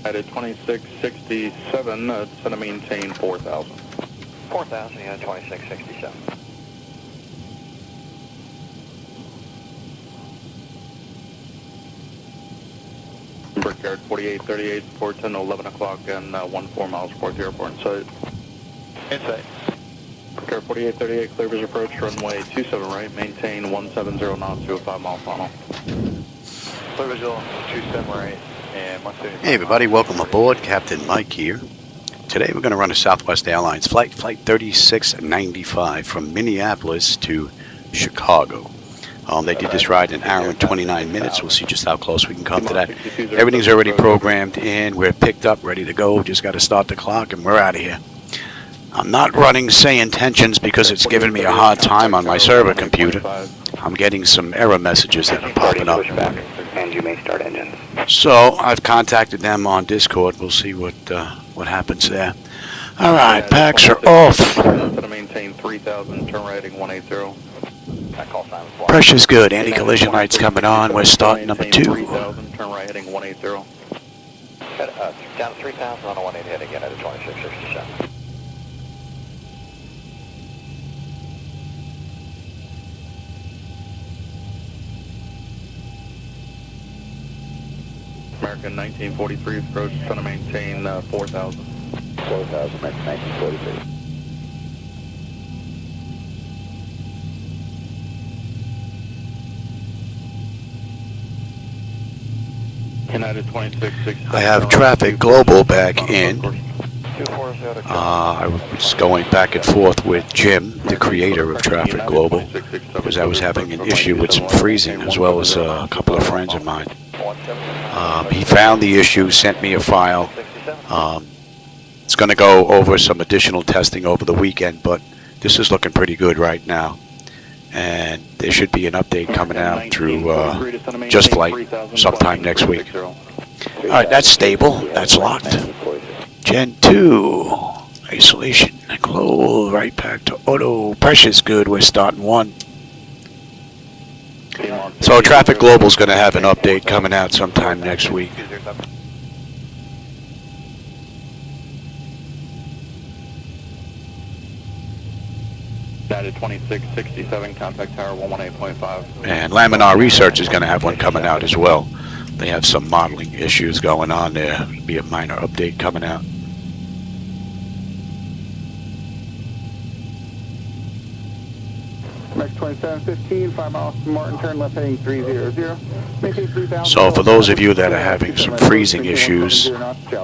United 2667, it's going to maintain 4,000. 4,000, United 2667. Brickyard 4838, port 10 11 o'clock and 14 miles port the airport inside. Inside. Brickyard 4838, clear visual approach, runway 27 right, maintain 170 knots to a 5 mile funnel. Clear visual 27 right and 170. Hey everybody, welcome aboard. Captain Mike here. Today we're going to run a Southwest Airlines flight, Flight 3695 from Minneapolis to Chicago. They did this ride in an hour and 29 minutes. We'll see just how close we can come to that. Everything's already programmed in. We're picked up, ready to go. Just got to start the clock and we're out of here. I'm not running SayIntentions because it's giving me a hard time on my server computer. I'm getting some error messages that are popping up. And you may start engines. So I've contacted them on Discord. We'll see what happens there. All right, packs are off. Going to maintain 3,000, turn right heading 180. Pressure's good. Anti-collision lights coming on. We're starting number 2. 3,000, turn right heading 180. Down to 3,000 on a 180 head again at a 2667. American 1943 approach, going to maintain 4,000. 4,000, American 1943. United 2667. I have traffic global back in. I was going back and forth with Jim, the creator of Traffic Global, because I was having an issue with some freezing, as well as a couple of friends of mine. He found the issue, sent me a file. It's going to go over some additional testing over the weekend, but this is looking pretty good right now. And there should be an update coming out through Just Flight sometime next week. All right, that's stable. That's locked. Gen 2, isolation, close, right back to auto. Pressure's good. We're starting 1. So Traffic Global's going to have an update coming out sometime next week. United 2667, contact tower 118.5. And Laminar Research is going to have one coming out as well. They have some modeling issues going on there. There'll be a minor update coming out. Max 2715, 5 miles from Martin, turn left heading 300. Maintain 3,000. So for those of you that are having some freezing issues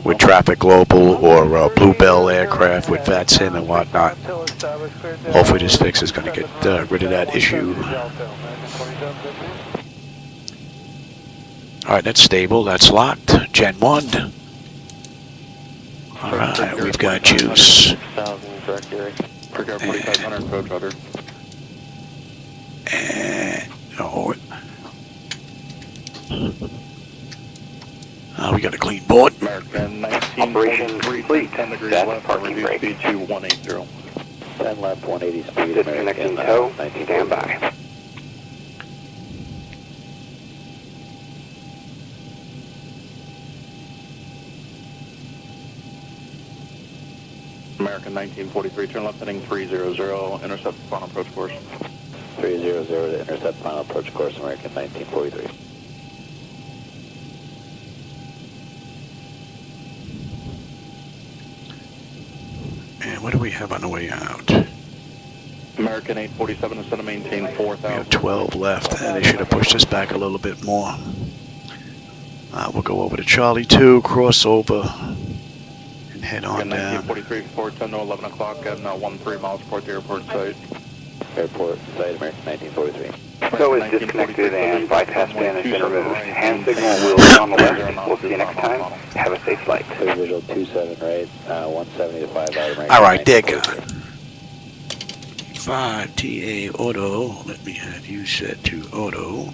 with Traffic Global or Bluebell aircraft with VATSIM and whatnot, hopefully this fix is going to get rid of that issue. Alright, that's stable, that's locked. Gen 1. Alright, we've got juice. And we got a clean board. Operation complete. That's parking brake. Speed to 180. 10 left, 180 speed. Disconnecting tow. Stand by. American 1943, turn left heading 300, intercept final approach course. 300 to intercept final approach course, American 1943. And what do we have on the way out? American 847 is going to maintain 4,000. We have 12 left. They should have pushed us back a little bit more. We'll go over to Charlie 2, cross over, and head on down. 1943, port 10 to 11 o'clock, and 13 miles port the airport site. Airport site, American 1943. So is disconnected and bypass ban has been removed. Hand signal will be on the left. We'll see you next time. Have a safe flight. Visual 27 right, 170 to 5 out. All right, they're gone. 5 TA auto. Let me have you set to auto.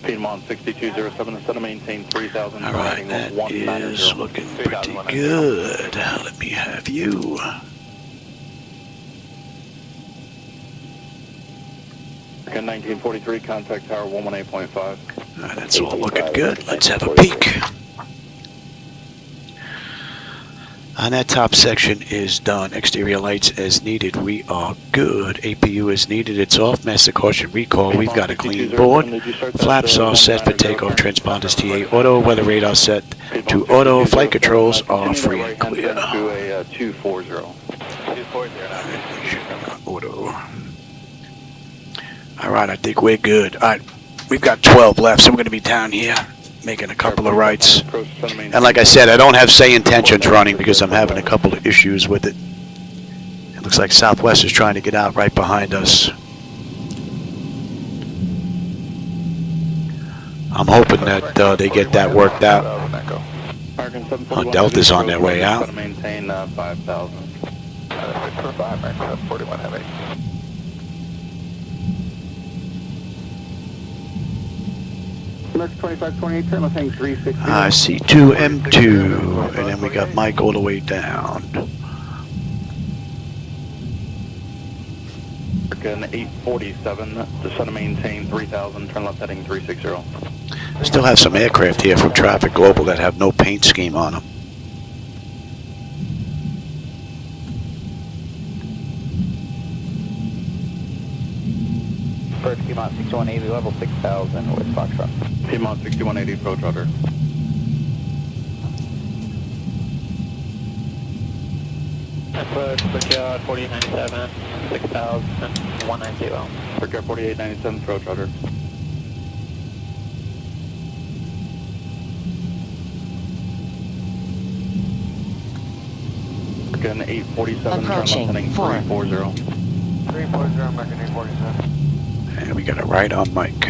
Piedmont 6207 is going to maintain 3,000. All right, that is looking pretty good. Let me have you. American 1943, contact tower 118.5. That's all looking good. Let's have a peek. And that top section is done. Exterior lights as needed. We are good. APU is needed. It's off. Master caution recall. We've got a clean board. Flaps are set for takeoff. Transponders TA auto. Weather radar set to auto. Flight controls are free and clear. To a 240. Auto. Alright, I think we're good. Alright, we've got 12 left, so we're going to be down here making a couple of rights. And like I said, I don't have SayIntentions running because I'm having a couple of issues with it. It looks like Southwest is trying to get out right behind us. I'm hoping that they get that worked out. Delta's on their way out. Maintain 5,000. 41 heavy. American 2528, turn left heading 360. C2, M2, and then we got Mike all the way down. American 847, descend to maintain 3,000, turn left heading 360. Still have some aircraft here from Traffic Global that have no paint scheme on them. First Piedmont 6180, level 6,000 with Foxtrot. Piedmont 6180, approach rudder. Approach, Brickyard 4897, 6,000, 190. Brickyard 4897, approach rudder. American 847, turn left heading 340. 340, American 847. And we got it right on Mike.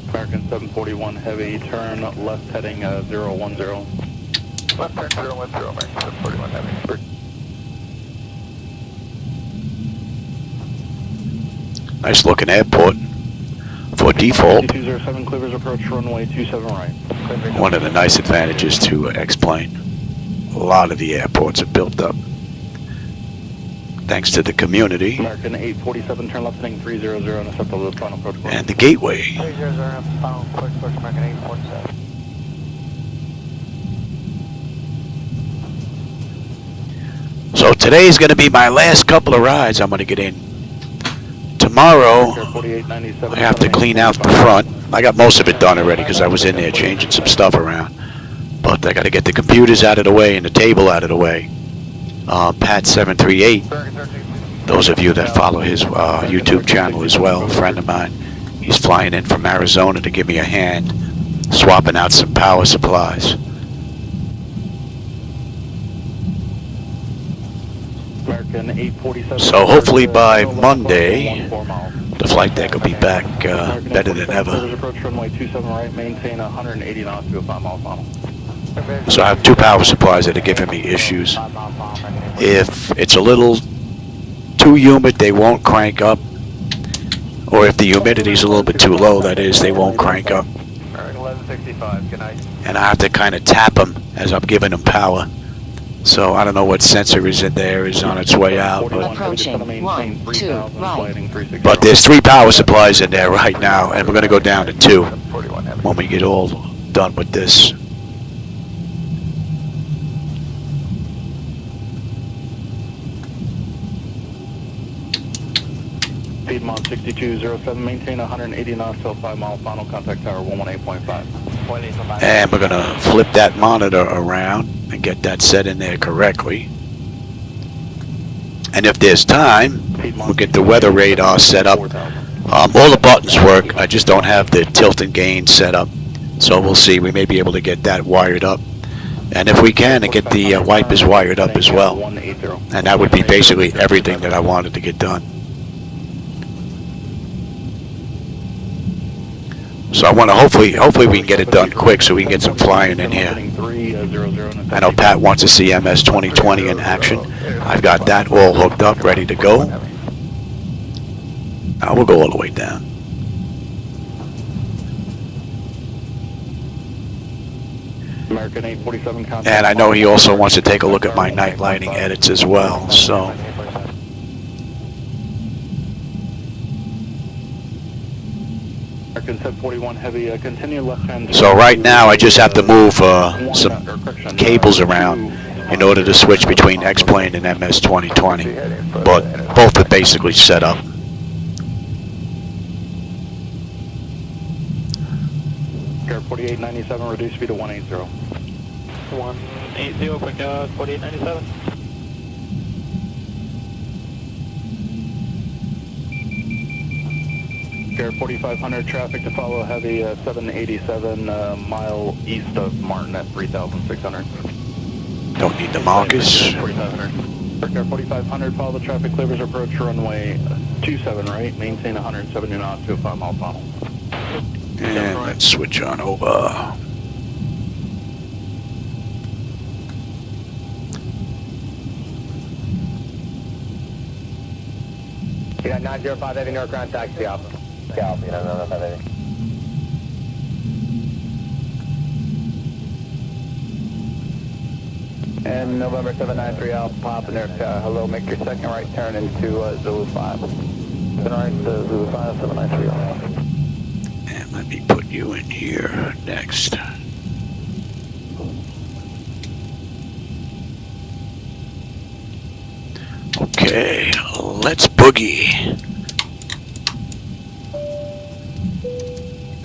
American 741 heavy, turn left heading 010. Left turn 010, American 741 heavy. Nice looking airport for default. 207 cleavers approach runway 27 right. One of the nice advantages to X-Plane. A lot of the airports are built up thanks to the community American 847, turn left heading 300 and accept the final protocol. and the gateway. 300, final push, American 847. So today's going to be my last couple of rides I'm going to get in. Tomorrow, I have to clean out the front. I got most of it done already because I was in there changing some stuff around. But I got to get the computers out of the way and the table out of the way. Pat 738, those of you that follow his YouTube channel as well, a friend of mine, he's flying in from Arizona to give me a hand, swapping out some power supplies. American 847. So hopefully by Monday, the flight deck will be back better than ever. Approach runway 27 right, maintain 180 knots to a 5 mile final. So I have two power supplies that are giving me issues. If it's a little too humid, they won't crank up. Or if the humidity is a little bit too low, that is, they won't crank up. 1165, good night. And I have to kind of tap them as I'm giving them power. So I don't know what sensor is in there, is on its way out. Approaching 1, 2, right. But there's 3 power supplies in there right now, and we're going to go down to 2 when we get all done with this. Piedmont 6207, maintain 180 knots till 5 mile final, contact tower 118.5. And we're going to flip that monitor around and get that set in there correctly. And if there's time, we'll get the weather radar set up. All the buttons work, I just don't have the tilt and gain set up. So we'll see, we may be able to get that wired up. And if we can, get the wipers wired up as well. And that would be basically everything that I wanted to get done. So I want to hopefully we can get it done quick so we can get some flying in here. I know Pat wants to see MS 2020 in action. I've got that all hooked up, ready to go. Now we'll go all the way down. American 847 contact. And I know he also wants to take a look at my night lighting edits as well. So. American 741 Heavy, continue left-hand. So right now I just have to move some cables around in order to switch between X-Plane and MS 2020, but both are basically set up. Air 4897, reduce speed to 180. 180, quick 4897. Air 4500, traffic to follow heavy 787 mile east of Martin at 3600. Don't need the markers. 4500. Air 4500, follow the traffic cleavers approach runway 27 right, maintain 170 knots to a 5 mile funnel. And let's switch on over. Yeah, 905 Heavy North ground taxi off. Copy, 905 Heavy. And November 793 Alpha Pop and hello, make your second right turn into Zulu 5. Second right to Zulu 5, 793 Alpha. And let me put you in here next. Okay, let's boogie.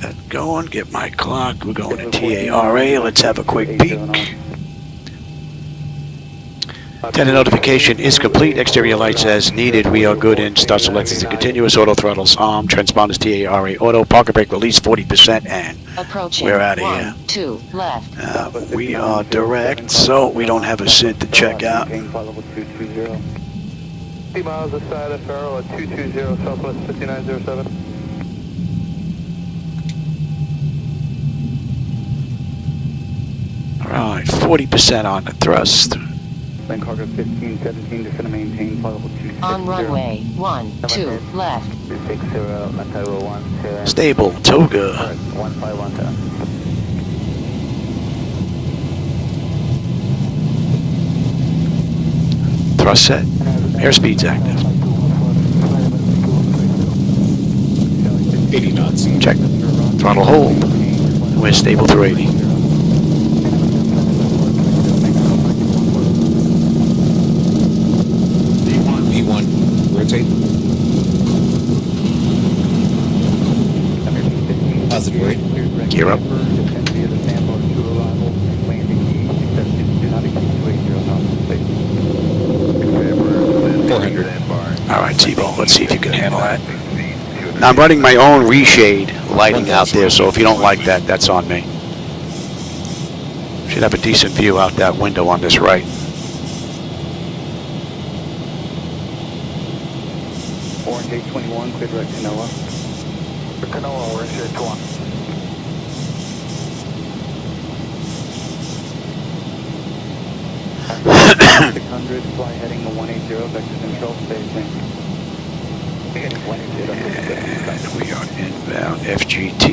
That going, get my clock. We're going to TARA. Let's have a quick peek. Antenna notification is complete. Exterior lights as needed. We are good in. Start selecting the continuous auto throttles arm. Transponders TARA auto. Parker brake release 40% and Approaching. we're out of here. 2 left. We are direct, so we don't have a SID to check out. 50 miles this side of Farrell at 220 Southwest 5907. Alright, 40% on the thrust. Then cargo 1517, just gonna maintain flight level 260. On runway 12 left. 260, Matawa 12. Stable, Toga. 1512. Thrust set. Airspeed's active. 80 knots. Check. Throttle hold. We're stable through 80. V1, rotate. Positive rate. Gear up. 400. Alright, Zibo, let's see if you can handle that. Now, I'm running my own reshade lighting out there, so if you don't like that, that's on me. Should have a decent view out that window on this right. Orange 821, clear direct to NOAA. Canoa, we're in shade 1. Passenger 600, fly heading to 180, vector control, staging. And we are inbound FGT.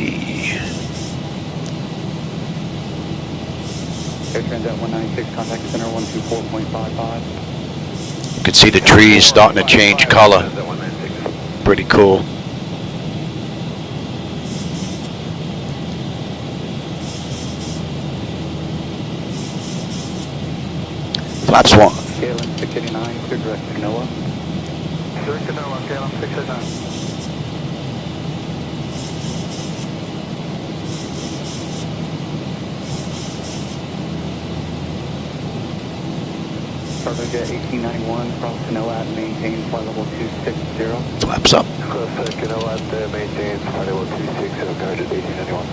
Air Transat 196, contact center 124.55. You can see the trees starting to change color. Pretty cool. Flaps 1. KLM 689, clear direct to NOAA. Direct to NOAA, KLM 689. Cargo jet 1891, cross to NOAA and maintain flight level 260. Flaps up. Cross Canoa, maintain flight level 260, cargo jet 1891.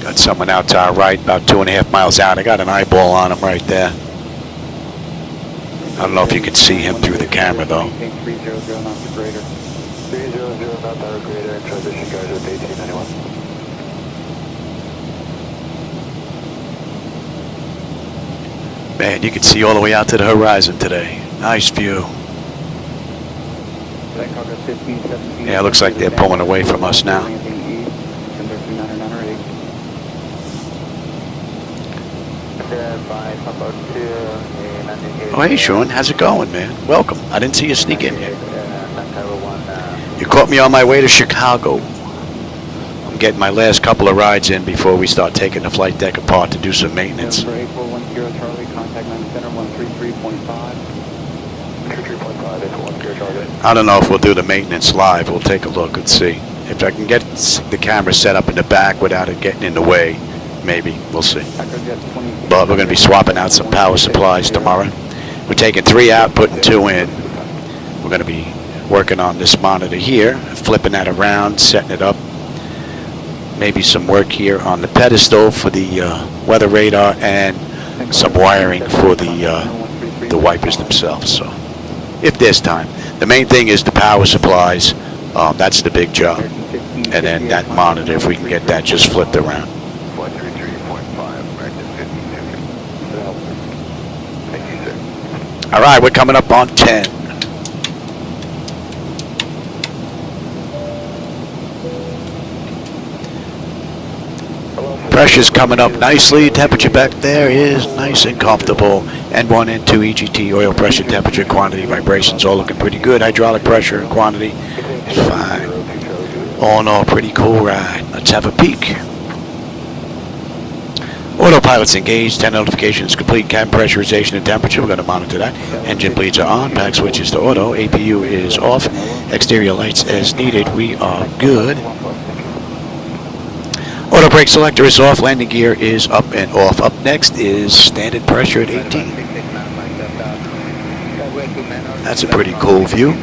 Got someone out to our right, about 2.5 miles out. I got an eyeball on him right there. I don't know if you can see him through the camera though. Maintain 300 knots or greater. 300 knots or greater, transition cargo jet 1891. Man, you can see all the way out to the horizon today. Nice view. Then cargo 1517. Yeah, it looks like they're pulling away from us now. Oh, hey, Sean. How's it going, man? Welcome. I didn't see you sneak in here. You caught me on my way to Chicago. I'm getting my last couple of rides in before we start taking the flight deck apart to do some maintenance. Denver 8410 Charlie, contact 9 center 133.5. 33.5, 8410 Charlie. I don't know if we'll do the maintenance live. We'll take a look and see. If I can get the camera set up in the back without it getting in the way, maybe. We'll see. But we're going to be swapping out some power supplies tomorrow. We're taking 3 out, putting 2 in. We're going to be working on this monitor here, flipping that around, setting it up. Maybe some work here on the pedestal for the weather radar, and some wiring for the wipers themselves. So, if there's time. The main thing is the power supplies. That's the big job. And then that monitor, if we can get that just flipped around. 133.5, American 15. Thank you, sir. All right, we're coming up on 10. Pressure's coming up nicely. Temperature back there is nice and comfortable. N1, N2, EGT, oil pressure, temperature, quantity, vibrations, all looking pretty good. Hydraulic pressure and quantity is fine. All in all, pretty cool ride. Let's have a peek. Autopilot's engaged, 10 notifications complete, cabin pressurization and temperature, we're going to monitor that. Engine bleeds are on, pack switches to auto, APU is off, exterior lights as needed, we are good. Auto brake selector is off, landing gear is up and off. Up next is standard pressure at 18. That's a pretty cool view.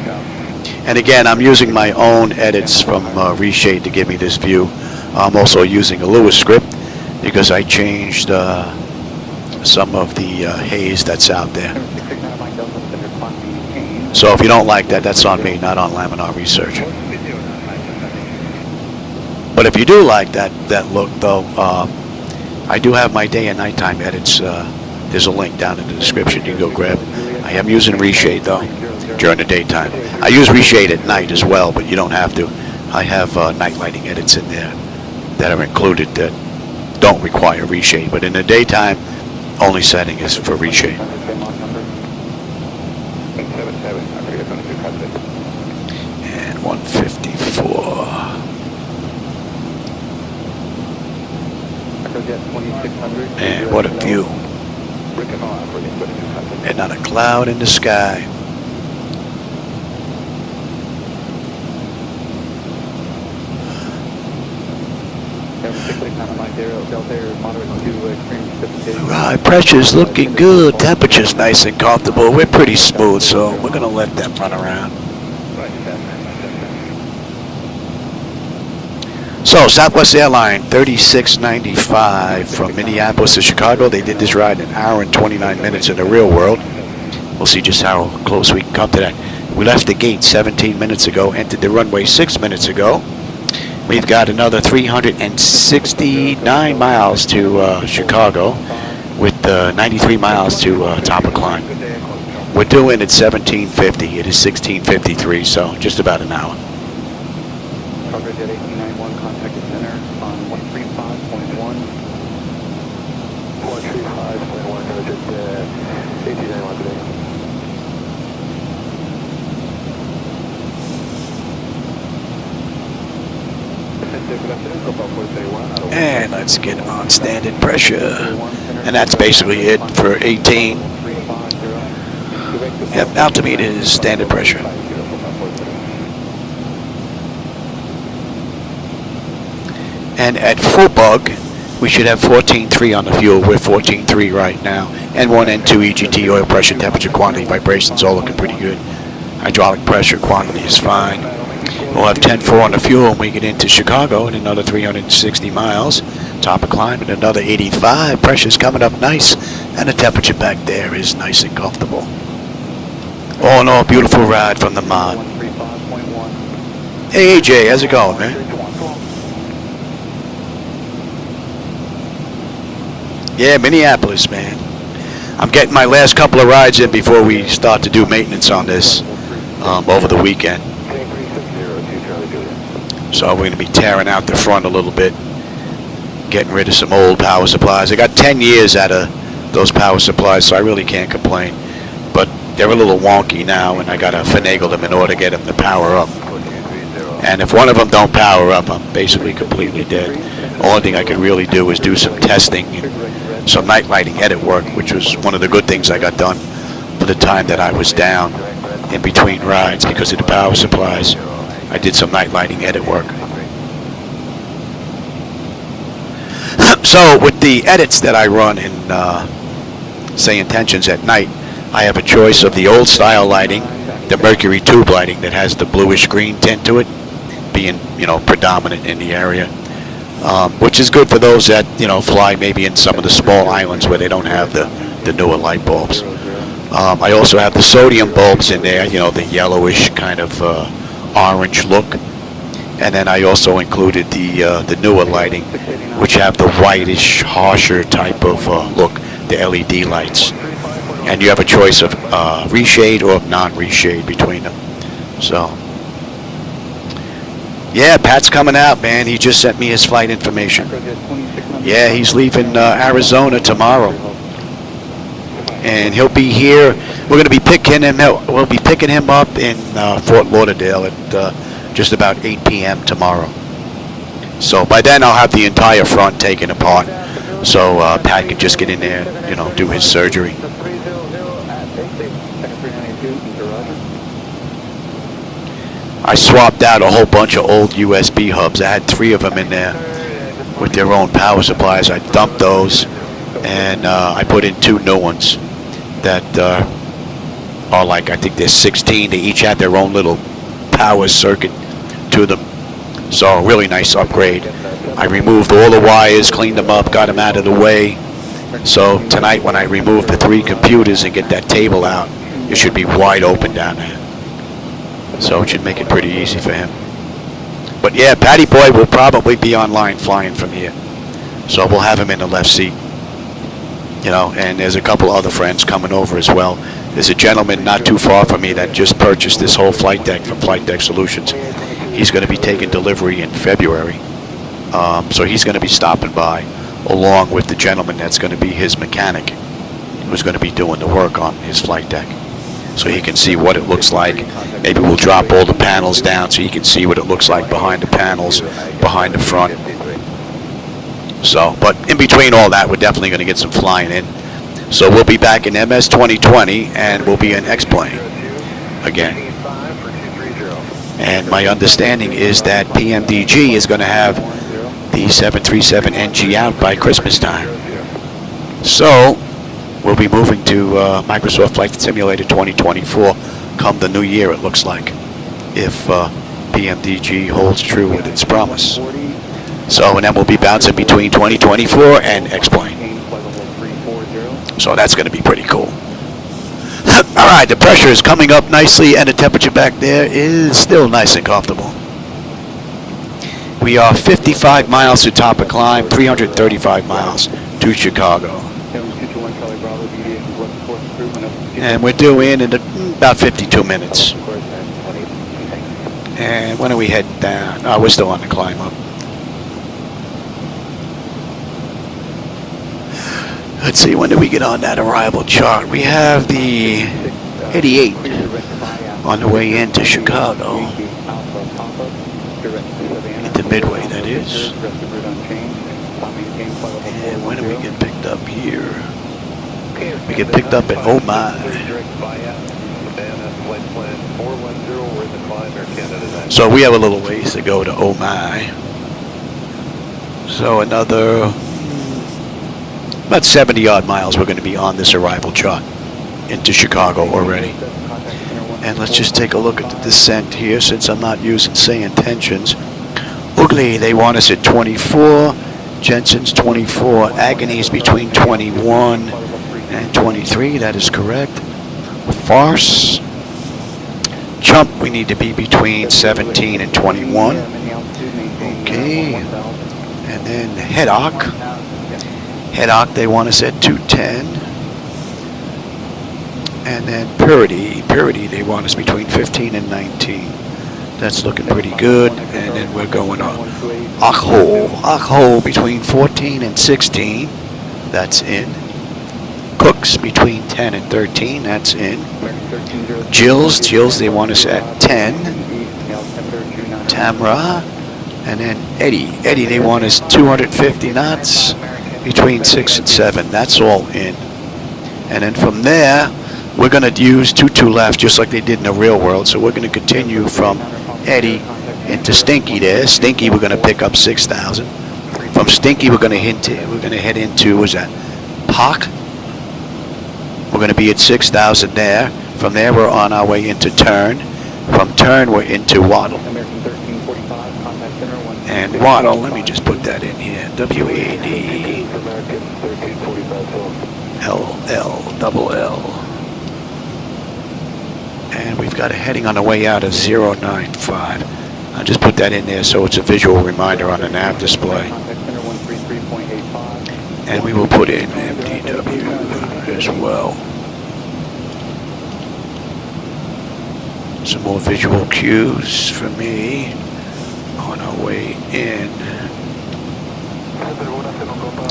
And again, I'm using my own edits from Reshade to give me this view. I'm also using a Lewis script because I changed some of the haze that's out there. So if you don't like that, that's on me, not on Laminar Research. But if you do like that look, though, I do have my day and nighttime edits. There's a link down in the description you can go grab. I am using Reshade, though, during the daytime. I use Reshade at night as well, but you don't have to. I have night lighting edits in there that are included that don't require Reshade. But in the daytime, only setting is for Reshade. And 154. And what a view. And not a cloud in the sky. Alright, pressure's looking good. Temperature's nice and comfortable. We're pretty smooth, so we're going to let them run around. So, Southwest Airlines 3695 from Minneapolis to Chicago. They did this ride in an hour and 29 minutes in the real world. We'll see just how close we can come to that. We left the gate 17 minutes ago, entered the runway 6 minutes ago. We've got another 369 miles to Chicago with 93 miles to top of climb. We're due in at 1750. It is 1653, so just about an hour. Coverage at 1891, contact the center on 135.1. 135.1, coverage at 1891 today. And let's get on standard pressure. And that's basically it for 18. Yep, altimeter is standard pressure. And at full bug, we should have 14.3 on the fuel. We're 14.3 right now. N1, N2, EGT, oil pressure, temperature, quantity, vibrations, all looking pretty good. Hydraulic pressure, quantity is fine. We'll have 10.4 on the fuel when we get into Chicago and another 360 miles. Top of climb and another 85. Pressure's coming up nice. And the temperature back there is nice and comfortable. All in all, beautiful ride from the mod. Hey, AJ, how's it going, man? Yeah, Minneapolis, man. I'm getting my last couple of rides in before we start to do maintenance on this over the weekend. So we're going to be tearing out the front a little bit, getting rid of some old power supplies. I got 10 years out of those power supplies, so I really can't complain. But they're a little wonky now, and I got to finagle them in order to get them to power up. And if one of them don't power up, I'm basically completely dead. Only thing I can really do is do some testing and some night lighting edit work, which was one of the good things I got done for the time that I was down in between rides because of the power supplies. I did some night lighting edit work. So with the edits that I run in SayIntentions at night, I have a choice of the old style lighting, the mercury tube lighting that has the bluish green tint to it, being, you know, predominant in the area, which is good for those that, you know, fly maybe in some of the small islands where they don't have the newer light bulbs. I also have the sodium bulbs in there, you know, the yellowish kind of orange look. And then I also included the newer lighting, which have the whitish, harsher type of look, the LED lights. And you have a choice of reshade or non-reshade between them. So, yeah, Pat's coming out, man. He just sent me his flight information. Yeah, he's leaving Arizona tomorrow. And he'll be here. We're going to be picking him. We'll be picking him up in Fort Lauderdale at just about 8 p.m. tomorrow. So by then I'll have the entire front taken apart. So Pat can just get in there, you know, do his surgery. I swapped out a whole bunch of old USB hubs. I had 3 of them in there with their own power supplies. I dumped those and I put in 2 new ones that are like, I think they're 16. They each have their own little power circuit to them. So a really nice upgrade. I removed all the wires, cleaned them up, got them out of the way. So tonight when I remove the 3 computers and get that table out, it should be wide open down there. So it should make it pretty easy for him. But yeah, Patty Boy will probably be online flying from here. So we'll have him in the left seat. You know, and there's a couple other friends coming over as well. There's a gentleman not too far from me that just purchased this whole flight deck from Flightdeck Solutions. He's going to be taking delivery in February. So he's going to be stopping by along with the gentleman that's going to be his mechanic, who's going to be doing the work on his flight deck. So he can see what it looks like. Maybe we'll drop all the panels down so he can see what it looks like behind the panels, behind the front. So, but in between all that, we're definitely going to get some flying in. So we'll be back in MS 2020 and we'll be in X-Plane again. And my understanding is that PMDG is going to have the 737NG out by Christmas time. So we'll be moving to Microsoft Flight Simulator 2024 come the new year, it looks like, if PMDG holds true with its promise. So, and then we'll be bouncing between 2024 and X-Plane. So that's going to be pretty cool. All right, the pressure is coming up nicely and the temperature back there is still nice and comfortable. We are 55 miles to top of climb, 335 miles to Chicago. And we're due in about 52 minutes. And when are we heading down? Oh, we're still on the climb up. Let's see, when do we get on that arrival chart? We have the 88 on the way into Chicago. Into Midway, that is. And when do we get picked up here? We get picked up at Oh My. So we have a little ways to go to Oh My. So another about 70 odd miles we're going to be on this arrival chart into Chicago already. And let's just take a look at the descent here since I'm not using SayIntentions. Ugly, they want us at 24. Jensen's 24. Agony's between 21 and 23. That is correct. Farce. Chump, we need to be between 17 and 21. Okay. And then Heddock. Heddock, they want us at 210. And then Purity, they want us between 15 and 19. That's looking pretty good. And then we're going on Akho between 14 and 16. That's in. Cooks between 10 and 13. That's in. Jills, they want us at 10. Tamra, and then Eddie. Eddie, they want us 250 knots between 6 and 7. That's all in. And then from there, we're going to use 22 left, just like they did in the real world. So we're going to continue from Eddie into Stinky there. Stinky, we're going to pick up 6,000. From Stinky, we're going to head into, was that Pock? We're going to be at 6,000 there. From there, we're on our way into Turn. From Turn, we're into Waddle. And Waddle, let me just put that in here. W-A-D L-L-double-L. And we've got a heading on the way out of 095. I'll just put that in there so it's a visual reminder on the nav display. And we will put in MDW as well. Some more visual cues for me on our way in.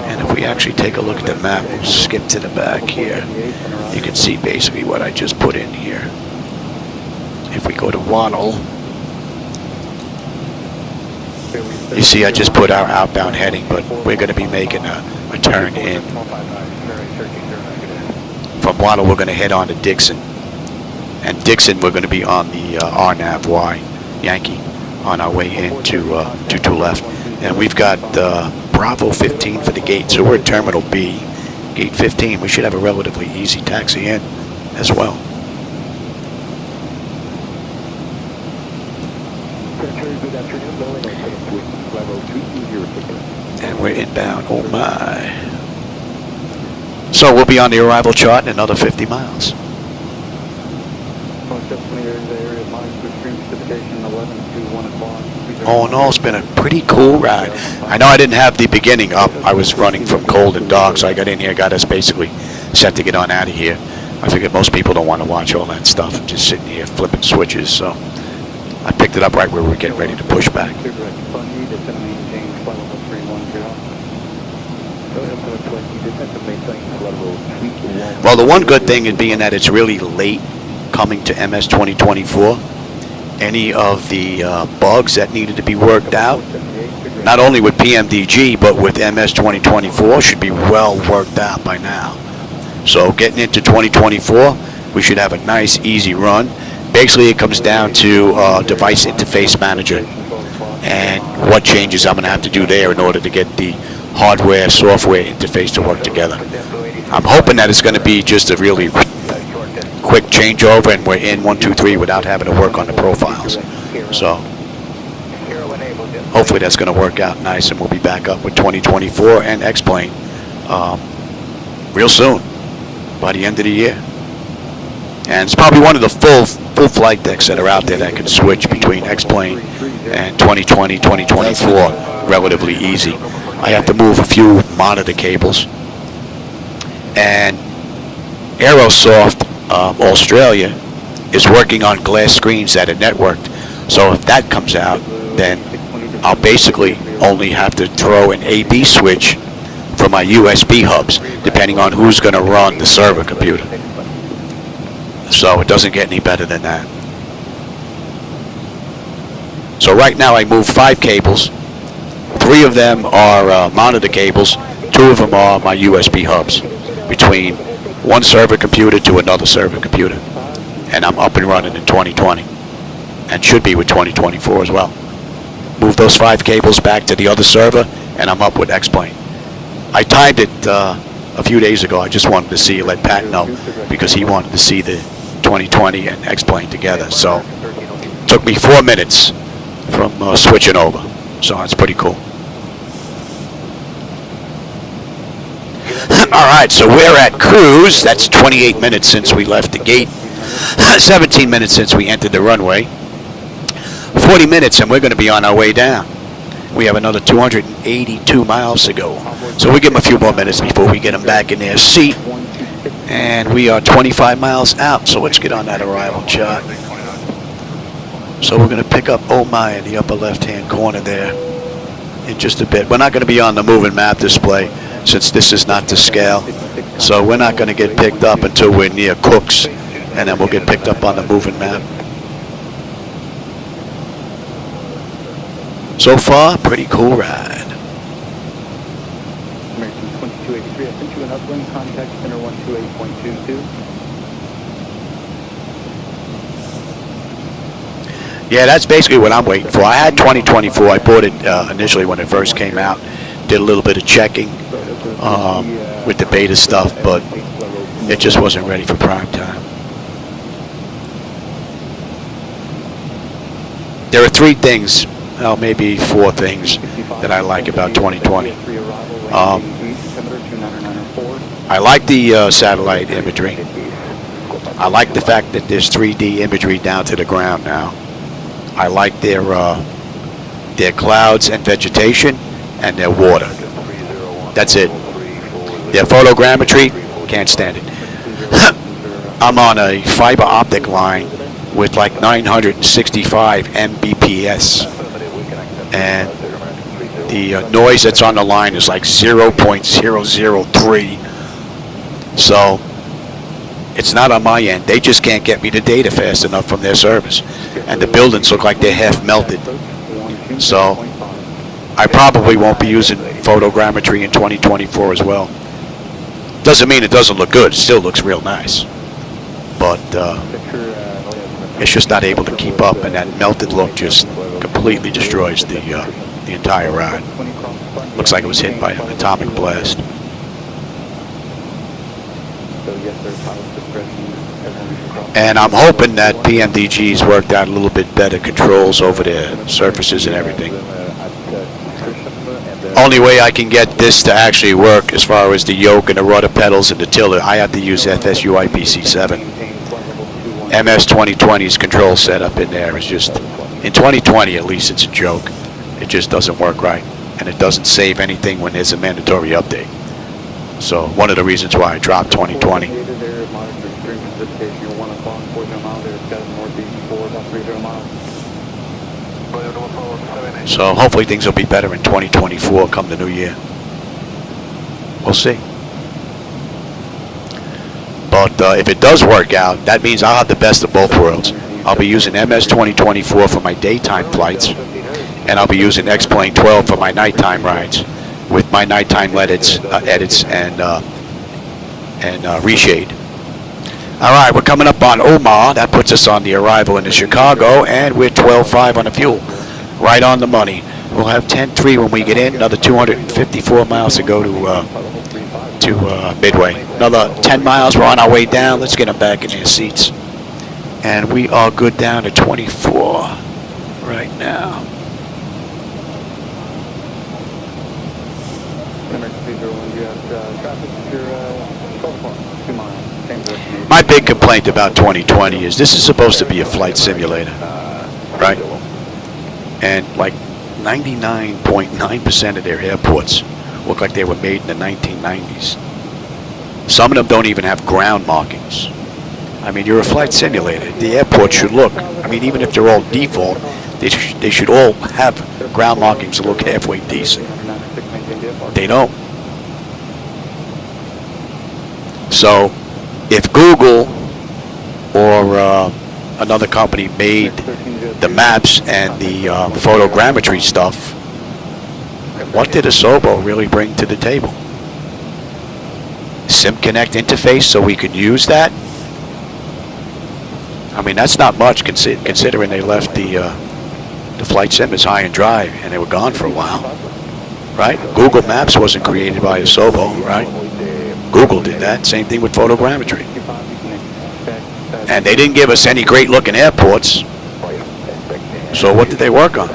And if we actually take a look at the map, we'll skip to the back here. You can see basically what I just put in here. If we go to Waddle, you see I just put our outbound heading, but we're going to be making a turn in. From Waddle, we're going to head on to Dixon. And Dixon, we're going to be on the RNAV-Y Yankee on our way into 22 left. And we've got Bravo 15 for the gate, so we're at Terminal B. Gate 15, we should have a relatively easy taxi in as well. And we're inbound, oh my. So we'll be on the arrival chart in another 50 miles. All in all, it's been a pretty cool ride. I know I didn't have the beginning up. I was running from cold and dark, so I got in here, got us basically set to get on out of here. I figured most people don't want to watch all that stuff. I'm just sitting here flipping switches, so I picked it up right where we were getting ready to push back. Well, the one good thing is being that it's really late coming to MS 2024. Any of the bugs that needed to be worked out, not only with PMDG, but with MS 2024, should be well worked out by now. So getting into 2024, we should have a nice, easy run. Basically, it comes down to device interface manager and what changes I'm going to have to do there in order to get the hardware, software interface to work together. I'm hoping that it's going to be just a really quick changeover and we're in 1, 2, 3 without having to work on the profiles. So hopefully that's going to work out nice and we'll be back up with 2024 and X-Plane real soon, by the end of the year. And it's probably one of the full flight decks that are out there that can switch between X-Plane and 2020, 2024 relatively easy. I have to move a few monitor cables. And Aerosoft Australia is working on glass screens that are networked. So if that comes out, then I'll basically only have to throw an AB switch for my USB hubs, depending on who's going to run the server computer. So it doesn't get any better than that. So right now I move 5 cables. 3 of them are monitor cables. 2 of them are my USB hubs between one server computer to another server computer. And I'm up and running in 2020 and should be with 2024 as well. Move those 5 cables back to the other server and I'm up with X-Plane. I timed it a few days ago. I just wanted to see, let Pat know, because he wanted to see the 2020 and X-Plane together. So it took me 4 minutes from switching over. So that's pretty cool. All right, so we're at cruise. That's 28 minutes since we left the gate. 17 minutes since we entered the runway. 40 minutes and we're going to be on our way down. We have another 282 miles to go. So we'll give them a few more minutes before we get them back in their seat. And we are 25 miles out, so let's get on that arrival chart. So we're going to pick up Oh My in the upper left-hand corner there in just a bit. We're not going to be on the moving map display since this is not to scale. So we're not going to get picked up until we're near Cooks, and then we'll get picked up on the moving map. So far, pretty cool ride. American 2283, I sent you an upwind, contact center 128.22. Yeah, that's basically what I'm waiting for. I had 2024. I bought it initially when it first came out. Did a little bit of checking with the beta stuff, but it just wasn't ready for prime time. There are 3 things, well, maybe 4 things that I like about 2020. I like the satellite imagery. I like the fact that there's 3D imagery down to the ground now. I like their clouds and vegetation and their water. That's it. Their photogrammetry, can't stand it. I'm on a fiber optic line with like 965 Mbps, and the noise that's on the line is like 0.003. So it's not on my end. They just can't get me the data fast enough from their service. And the buildings look like they're half melted. So I probably won't be using photogrammetry in 2024 as well. Doesn't mean it doesn't look good. It still looks real nice. But it's just not able to keep up, and that melted look just completely destroys the entire ride. Looks like it was hit by an atomic blast. And I'm hoping that PMDG's worked out a little bit better controls over their surfaces and everything. Only way I can get this to actually work as far as the yoke and the rudder pedals and the tiller, I have to use FSU IPC7. MS 2020's control setup in there is just, in 2020 at least, it's a joke. It just doesn't work right, and it doesn't save anything when there's a mandatory update. So one of the reasons why I dropped 2020. So hopefully things will be better in 2024 come the new year. We'll see. But if it does work out, that means I'll have the best of both worlds. I'll be using MS 2024 for my daytime flights, and I'll be using X-Plane 12 for my nighttime rides, with my nighttime edits and reshade. All right, we're coming up on Omaha. That puts us on the arrival into Chicago, and we're 12.5 on the fuel. Right on the money. We'll have 10.3 when we get in. Another 254 miles to go to Midway. Another 10 miles. We're on our way down. Let's get them back in their seats. And we are good down to 24 right now. My big complaint about 2020 is this is supposed to be a flight simulator, right? And like 99.9% of their airports look like they were made in the 1990s. Some of them don't even have ground markings. I mean, you're a flight simulator. The airport should look, I mean, even if they're all default, they should all have ground markings that look halfway decent. They don't. So, if Google or another company made the maps and the photogrammetry stuff, what did Asobo really bring to the table? SimConnect interface so we could use that? I mean, that's not much considering they left the flight sim as high and dry and they were gone for a while, right? Google Maps wasn't created by Asobo, right? Google did that. Same thing with photogrammetry. And they didn't give us any great looking airports. So what did they work on?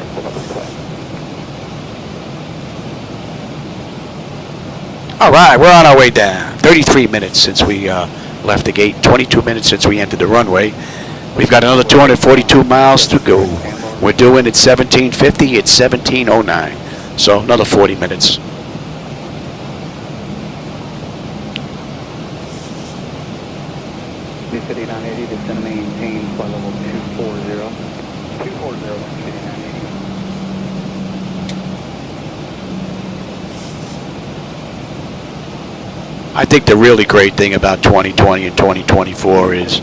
All right, we're on our way down. 33 minutes since we left the gate. 22 minutes since we entered the runway. We've got another 242 miles to go. We're doing at 1750. It's 1709. So another 40 minutes. City 980, descend maintain flight level 240. 240, City 980. I think the really great thing about 2020 and 2024 is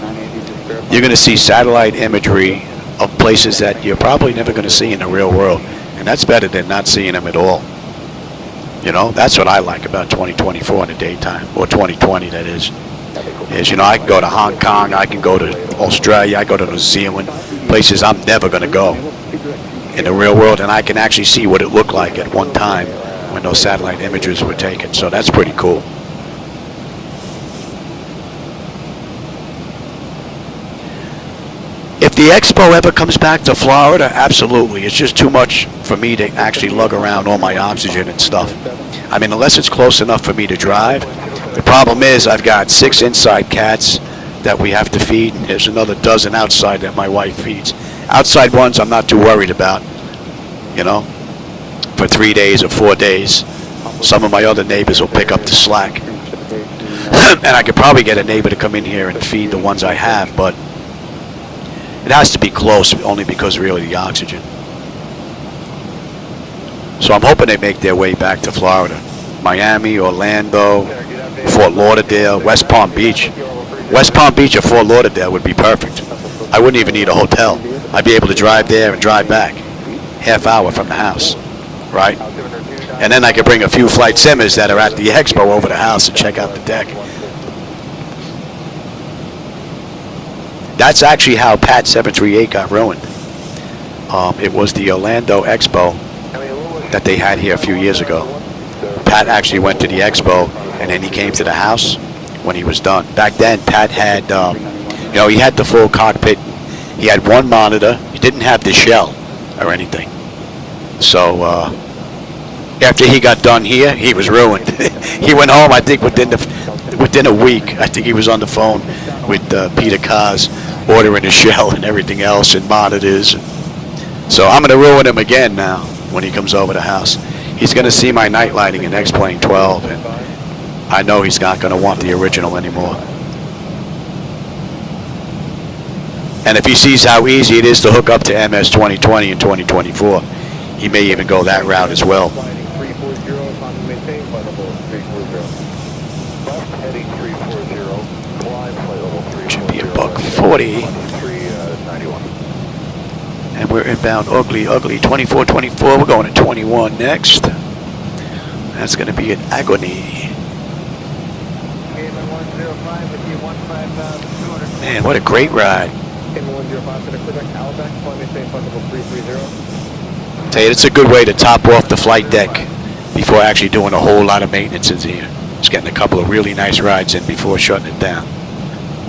you're going to see satellite imagery of places that you're probably never going to see in the real world. And And that's better than not seeing them at all. You know, that's what I like about 2024 in the daytime, or 2020 that is, you know, I can go to Hong Kong, I can go to Australia, I go to New Zealand, places I'm never going to go in the real world, and I can actually see what it looked like at one time when those satellite images were taken. So that's pretty cool. If the expo ever comes back to Florida, absolutely. It's just too much for me to actually lug around all my oxygen and stuff. I mean, unless it's close enough for me to drive. The problem is I've got 6 inside cats that we have to feed, and there's another dozen outside that my wife feeds. Outside ones I'm not too worried about, you know, for 3 days or 4 days. Some of my other neighbors will pick up the slack. And I could probably get a neighbor to come in here and feed the ones I have, but it has to be close, only because really the oxygen. So I'm hoping they make their way back to Florida. Miami, Orlando, Fort Lauderdale, West Palm Beach. West Palm Beach or Fort Lauderdale would be perfect. I wouldn't even need a hotel. I'd be able to drive there and drive back. Half hour from the house, right? And then I could bring a few flight simmers that are at the expo over the house and check out the deck. That's actually how Pat 738 got ruined. It was the Orlando Expo that they had here a few years ago. Pat actually went to the expo, and then he came to the house when he was done. Back then, Pat had, you know, he had the full cockpit. He had one monitor. He didn't have the shell or anything. So after he got done here, he was ruined. He went home, I think, within a week. I think he was on the phone with Peter Kaz, ordering a shell and everything else and monitors. So I'm going to ruin him again now when he comes over the house. He's going to see my night lighting in X-Plane 12, and I know he's not going to want the original anymore. And if he sees how easy it is to hook up to MS 2020 and 2024, he may even go that route as well. Should be a $140. And we're inbound ugly, 2424. We're going to 21 next. That's going to be an agony. Man, what a great ride. Tell you, it's a good way to top off the flight deck before actually doing a whole lot of maintenance in here. Just getting a couple of really nice rides in before shutting it down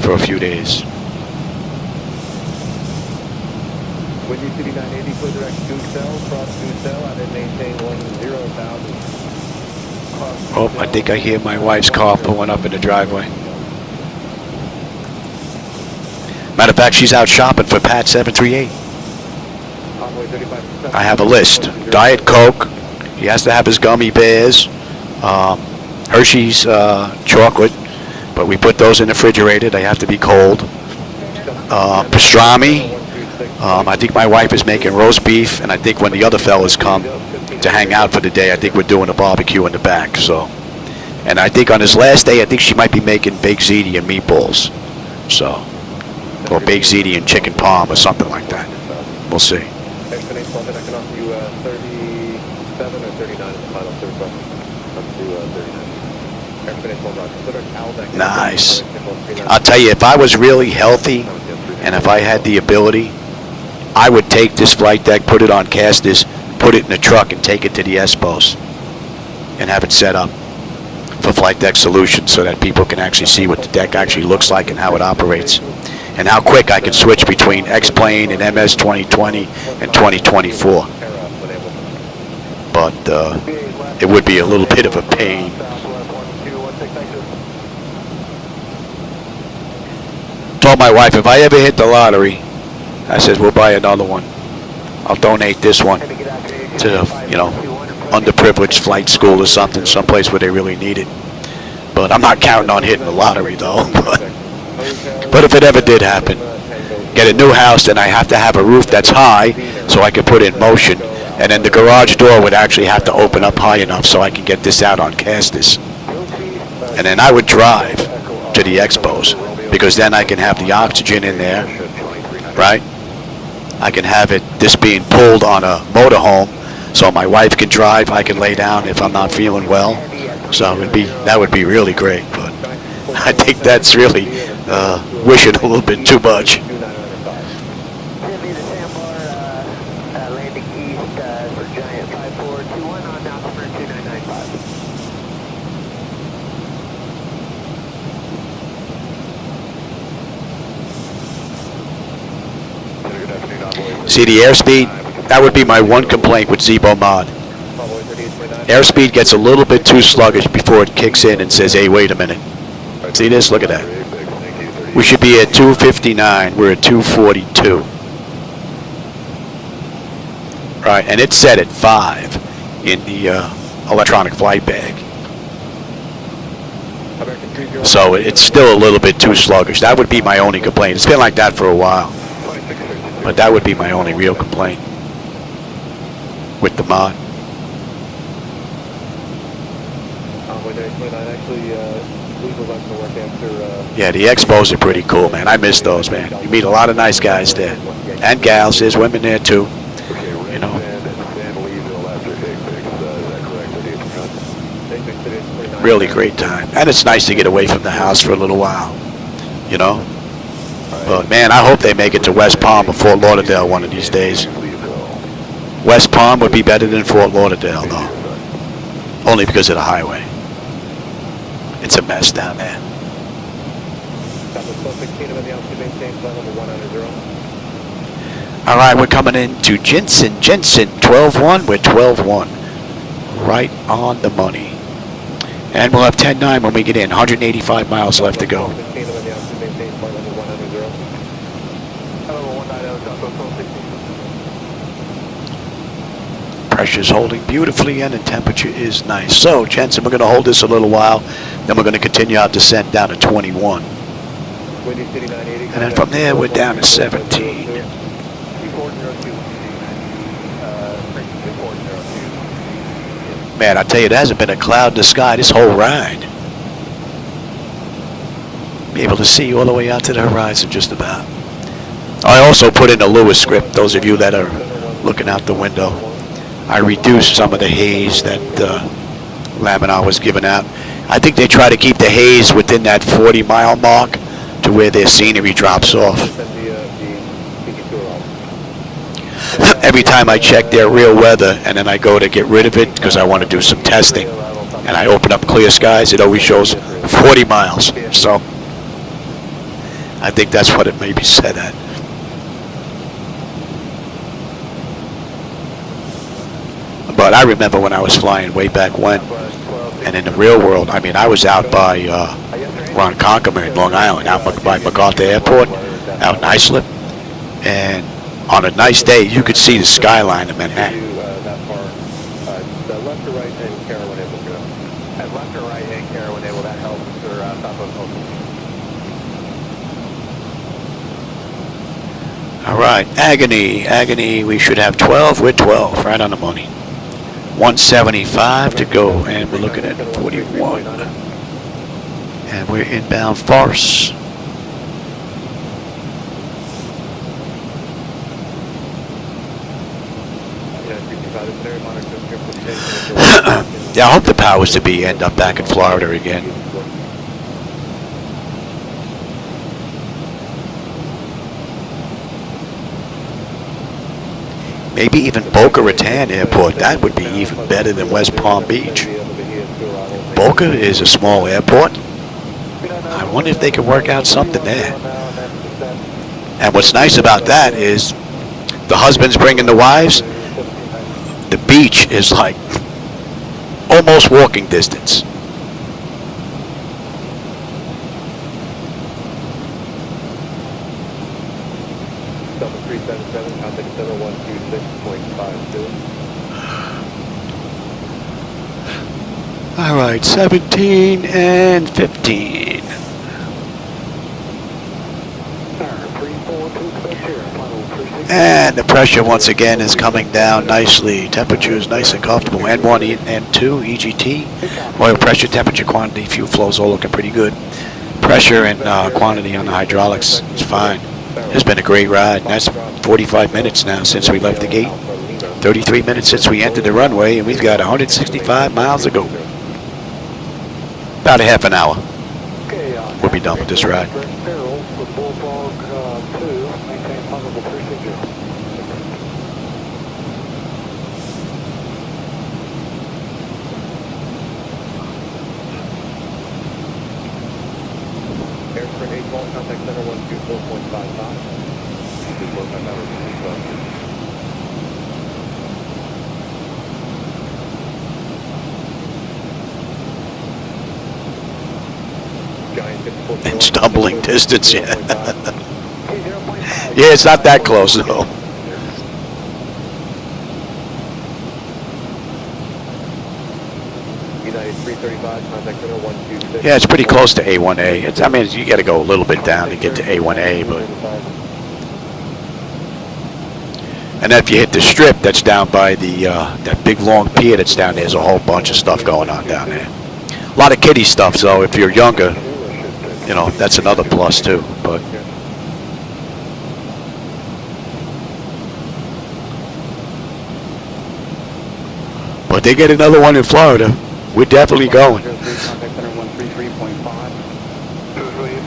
for a few days. City 980, clear direct Goosell, cross Goosell, and then maintain 10,000. Oh, I think I hear my wife's car pulling up in the driveway. Matter of fact, she's out shopping for Pat 738. I have a list. Diet Coke. He has to have his gummy bears. Hershey's chocolate, but we put those in the refrigerator. They have to be cold. Pastrami. I think my wife is making roast beef, and I think when the other fellas come to hang out for the day, I think we're doing a barbecue in the back. So, and I think on his last day, I think she might be making baked ziti and meatballs. So, or baked ziti and chicken parm or something like that. We'll see. Nice. I'll tell you, if I was really healthy and if I had the ability, I would take this flight deck, put it on casters, put it in the truck, and take it to the Expos and have it set up for Flight Deck Solutions so that people can actually see what the deck actually looks like and how it operates and how quick I can switch between X-Plane and MS 2020 and 2024. But it would be a little bit of a pain. Told my wife, if I ever hit the lottery, I said, we'll buy another one. I'll donate this one to, you know, underprivileged flight school or something, someplace where they really need it. But I'm not counting on hitting the lottery, though. But if it ever did happen, get a new house, then I have to have a roof that's high so I can put it in motion. And then the garage door would actually have to open up high enough so I can get this out on casters. And then I would drive to the Expos, because then I can have the oxygen in there, right? I can have this being pulled on a motorhome, So my wife can drive, I can lay down if I'm not feeling well. So that would be really great. But I think that's really wishing a little bit too much. Landing east for Giant 5421 on altimeter 2995. See the airspeed? That would be my one complaint with ZiboMod. Airspeed gets a little bit too sluggish before it kicks in and says, hey, wait a minute. See this? Look at that. We should be at 259. We're at 242. Right, and it's set at 5 in the electronic flight bag. So it's still a little bit too sluggish. That would be my only complaint. It's been like that for a while. But that would be my only real complaint with the mod. Yeah, the expos are pretty cool, man. I miss those, man. You meet a lot of nice guys there. And gals. There's women there, too. You know. Really great time. And it's nice to get away from the house for a little while. You know. But, man, I hope they make it to West Palm or Fort Lauderdale one of these days. West Palm would be better than Fort Lauderdale, though. Only because of the highway. It's a mess down there. All right, we're coming into Jensen, 12-1. We're 12-1. Right on the money. And we'll have 10-9 when we get in. 185 miles left to go. Pressure's holding beautifully and the temperature is nice. So, Jensen, we're going to hold this a little while. Then we're going to continue our descent down to 21. And then from there, we're down to 17. Man, I tell you, there hasn't been a cloud in the sky this whole ride. Be able to see all the way out to the horizon just about. I also put in a Lewis script, those of you that are looking out the window. I reduced some of the haze that Laminar was giving out. I think they try to keep the haze within that 40-mile mark to where their scenery drops off. Every time I check their real weather and then I go to get rid of it because I want to do some testing and I open up clear skies, it always shows 40 miles. So I think that's what it may be set at. But I remember when I was flying way back when, and in the real world, I mean, I was out by Ronkonkoma in Long Island, out by MacArthur Airport, out in Islip, and on a nice day, you could see the skyline of Manhattan. All right, agony, we should have 12, we're 12, right on the money. 175 to go, and we're looking at 41. And we're inbound farce. Yeah, I hope the powers to be end up back in Florida again. Maybe even Boca Raton Airport. That would be even better than West Palm Beach. Boca is a small airport. I wonder if they could work out something there. And what's nice about that is the husbands bringing the wives. The beach is like almost walking distance. All right, 17 and 15. And the pressure once again is coming down nicely. Temperature is nice and comfortable. N1 and N2 EGT. Oil pressure, temperature, quantity, fuel flows all looking pretty good. Pressure and quantity on the hydraulics is fine. It's been a great ride. That's 45 minutes now since we left the gate. 33 minutes since we entered the runway, and we've got 165 miles to go. About a half an hour. We'll be done with this ride. Airspring 8 Ball, contact center 124.55. And stumbling distance, yeah. Yeah, it's not that close, though. United 335, contact center 126. Yeah, it's pretty close to A1A. I mean, you got to go a little bit down to get to A1A, but... And if you hit the strip that's down by the that big long pier that's down there, there's a whole bunch of stuff going on down there. A lot of kiddie stuff, so if you're younger, you know, that's another plus too. But they get another one in Florida. We're definitely going.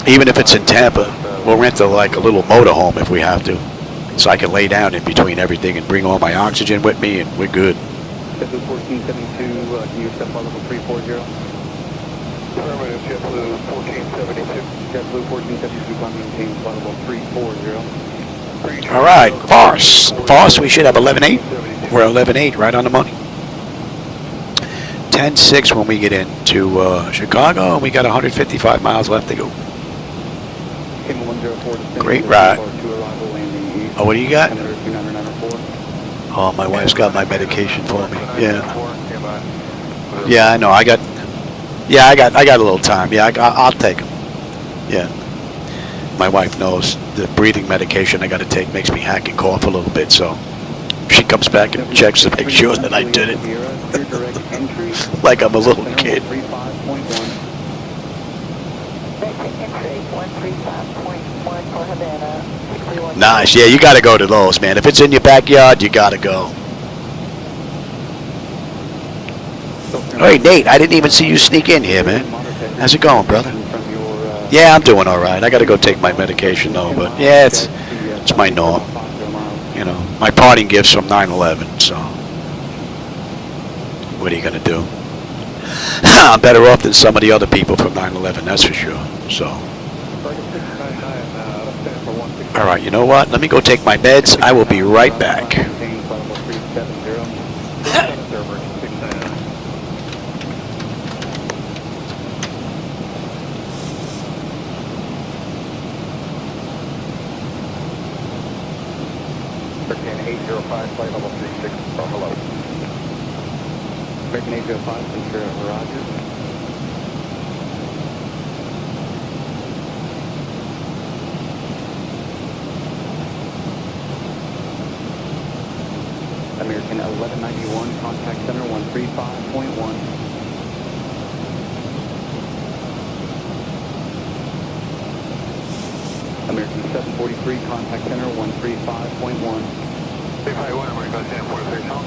Even if it's in Tampa, we'll rent like a little motorhome if we have to, so I can lay down in between everything and bring all my oxygen with me, and we're good. JetBlue 1472, can you accept level 340? Affirmative, JetBlue 1472. JetBlue 1472, can maintain level 340. All right, Farce, we should have 11.8. We're 11.8, right on the money. 10.6 when we get into Chicago, and we got 155 miles left to go. Great ride. Oh, what do you got? Oh, my wife's got my medication for me. Yeah. Yeah, I know. I got a little time. Yeah, I'll take them. Yeah. My wife knows the breathing medication I got to take makes me hack and cough a little bit, so she comes back and checks to make sure that I did it. Like I'm a little kid. Nice. Yeah, you got to go to those, man. If it's in your backyard, you got to go. Hey, Nate, I didn't even see you sneak in here, man. How's it going, brother? Yeah, I'm doing all right. I got to go take my medication, though. But, yeah, it's my norm. You know, my parting gifts from 9/11, so what are you going to do? I'm better off than some of the other people from 9/11, that's for sure. So, all right, you know what? Let me go take my meds. I will be right back. American 805, flight level 36, hello. American 805, Ventura, Roger. American 1191, contact center 135.1. American 743, contact center 135.1. Big High 1, American 743, now.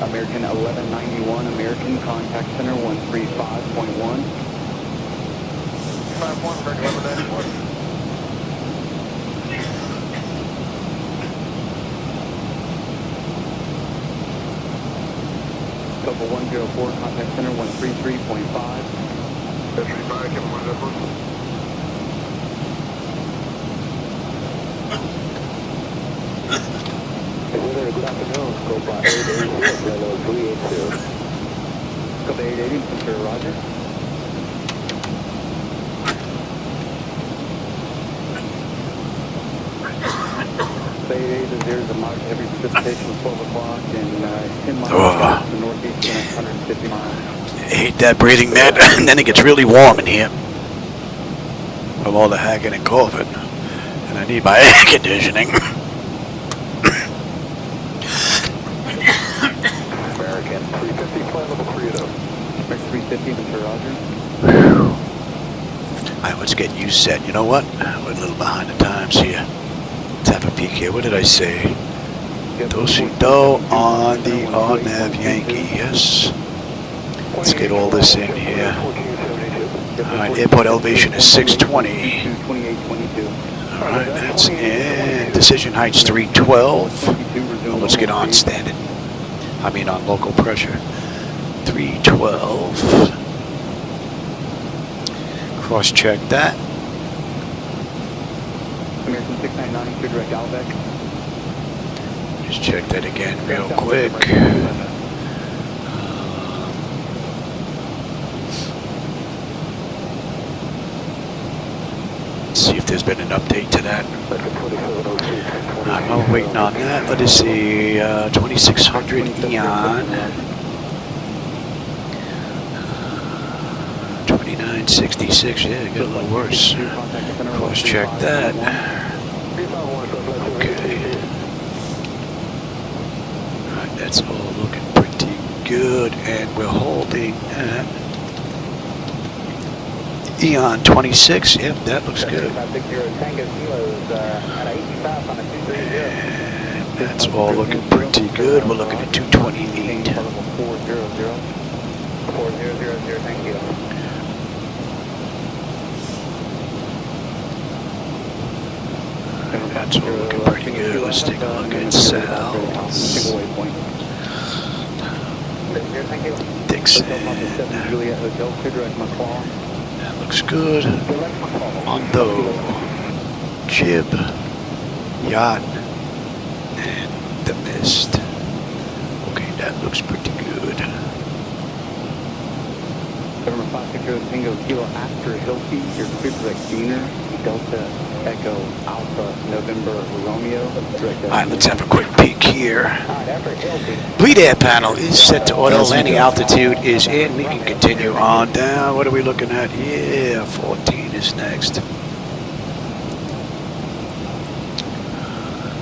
American 1191, American contact center 135.1. 51, American 1191. Level 104, contact center 133.5. 35, Kevin 104. Good afternoon, scope 880, level 380. Scope 880, Ventura, Roger. Scope 880, there's a moderate heavy precipitation at 12 o'clock and 10 miles to the northeast and 150 miles. I hate that breathing net, and then it gets really warm in here with all the hacking and coughing, and I need my air conditioning. American 350, flight level 30. American 350, Ventura, Roger. Alright, let's get you set. You know what? We're a little behind the times here. Let's have a peek here. What did I say? Do on the RNAV Yankee, yes. Let's get all this in here. Alright, airport elevation is 620. Alright, that's in. Decision height's 312. Well, let's get on standard. I mean on local pressure. 312. Cross check that. American 699, clear direct Albeck. Just check that again real quick. See if there's been an update to that. I'm waiting on that. Let us see. 2600 Eon. 2966. Yeah, it got a little worse. Cross check that. Okay. Alright, that's all looking pretty good. And we're holding at Eon 26, yep, that looks good. And that's all looking pretty good. We're looking at 228. That's all looking pretty good. Let's take a look at Sal's. Dixon. That looks good. Mondo, Jib, Yacht, and the Mist. Okay, that looks pretty good. November 560 Tango Kilo after Hilti, your clear direct Diener, Delta Echo Alpha November Romeo. Alright, let's have a quick peek here. Bleed air panel is set to auto. Landing altitude is in. We can continue on down. What are we looking at? Yeah, 14 is next.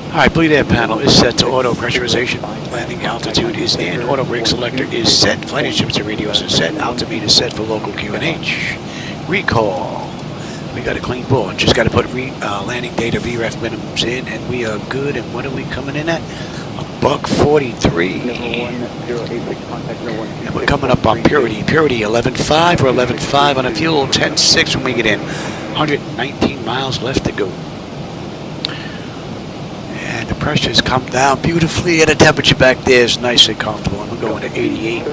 Alright, bleed air panel is set to auto. Pressurization. Landing altitude is in. Auto brake selector is set. Flight instruments radios are set. Altimeter is set for local QNH. Recall. We got a clean board. Just got to put landing data VREF minimums in, and we are good. And what are we coming in at? $143. And we're coming up on purity. Purity 11.5 or 11.5 on a fuel. 10.6 when we get in. 119 miles left to go. And the pressure's come down beautifully, and the temperature back there is nice and comfortable. And we're going to 88.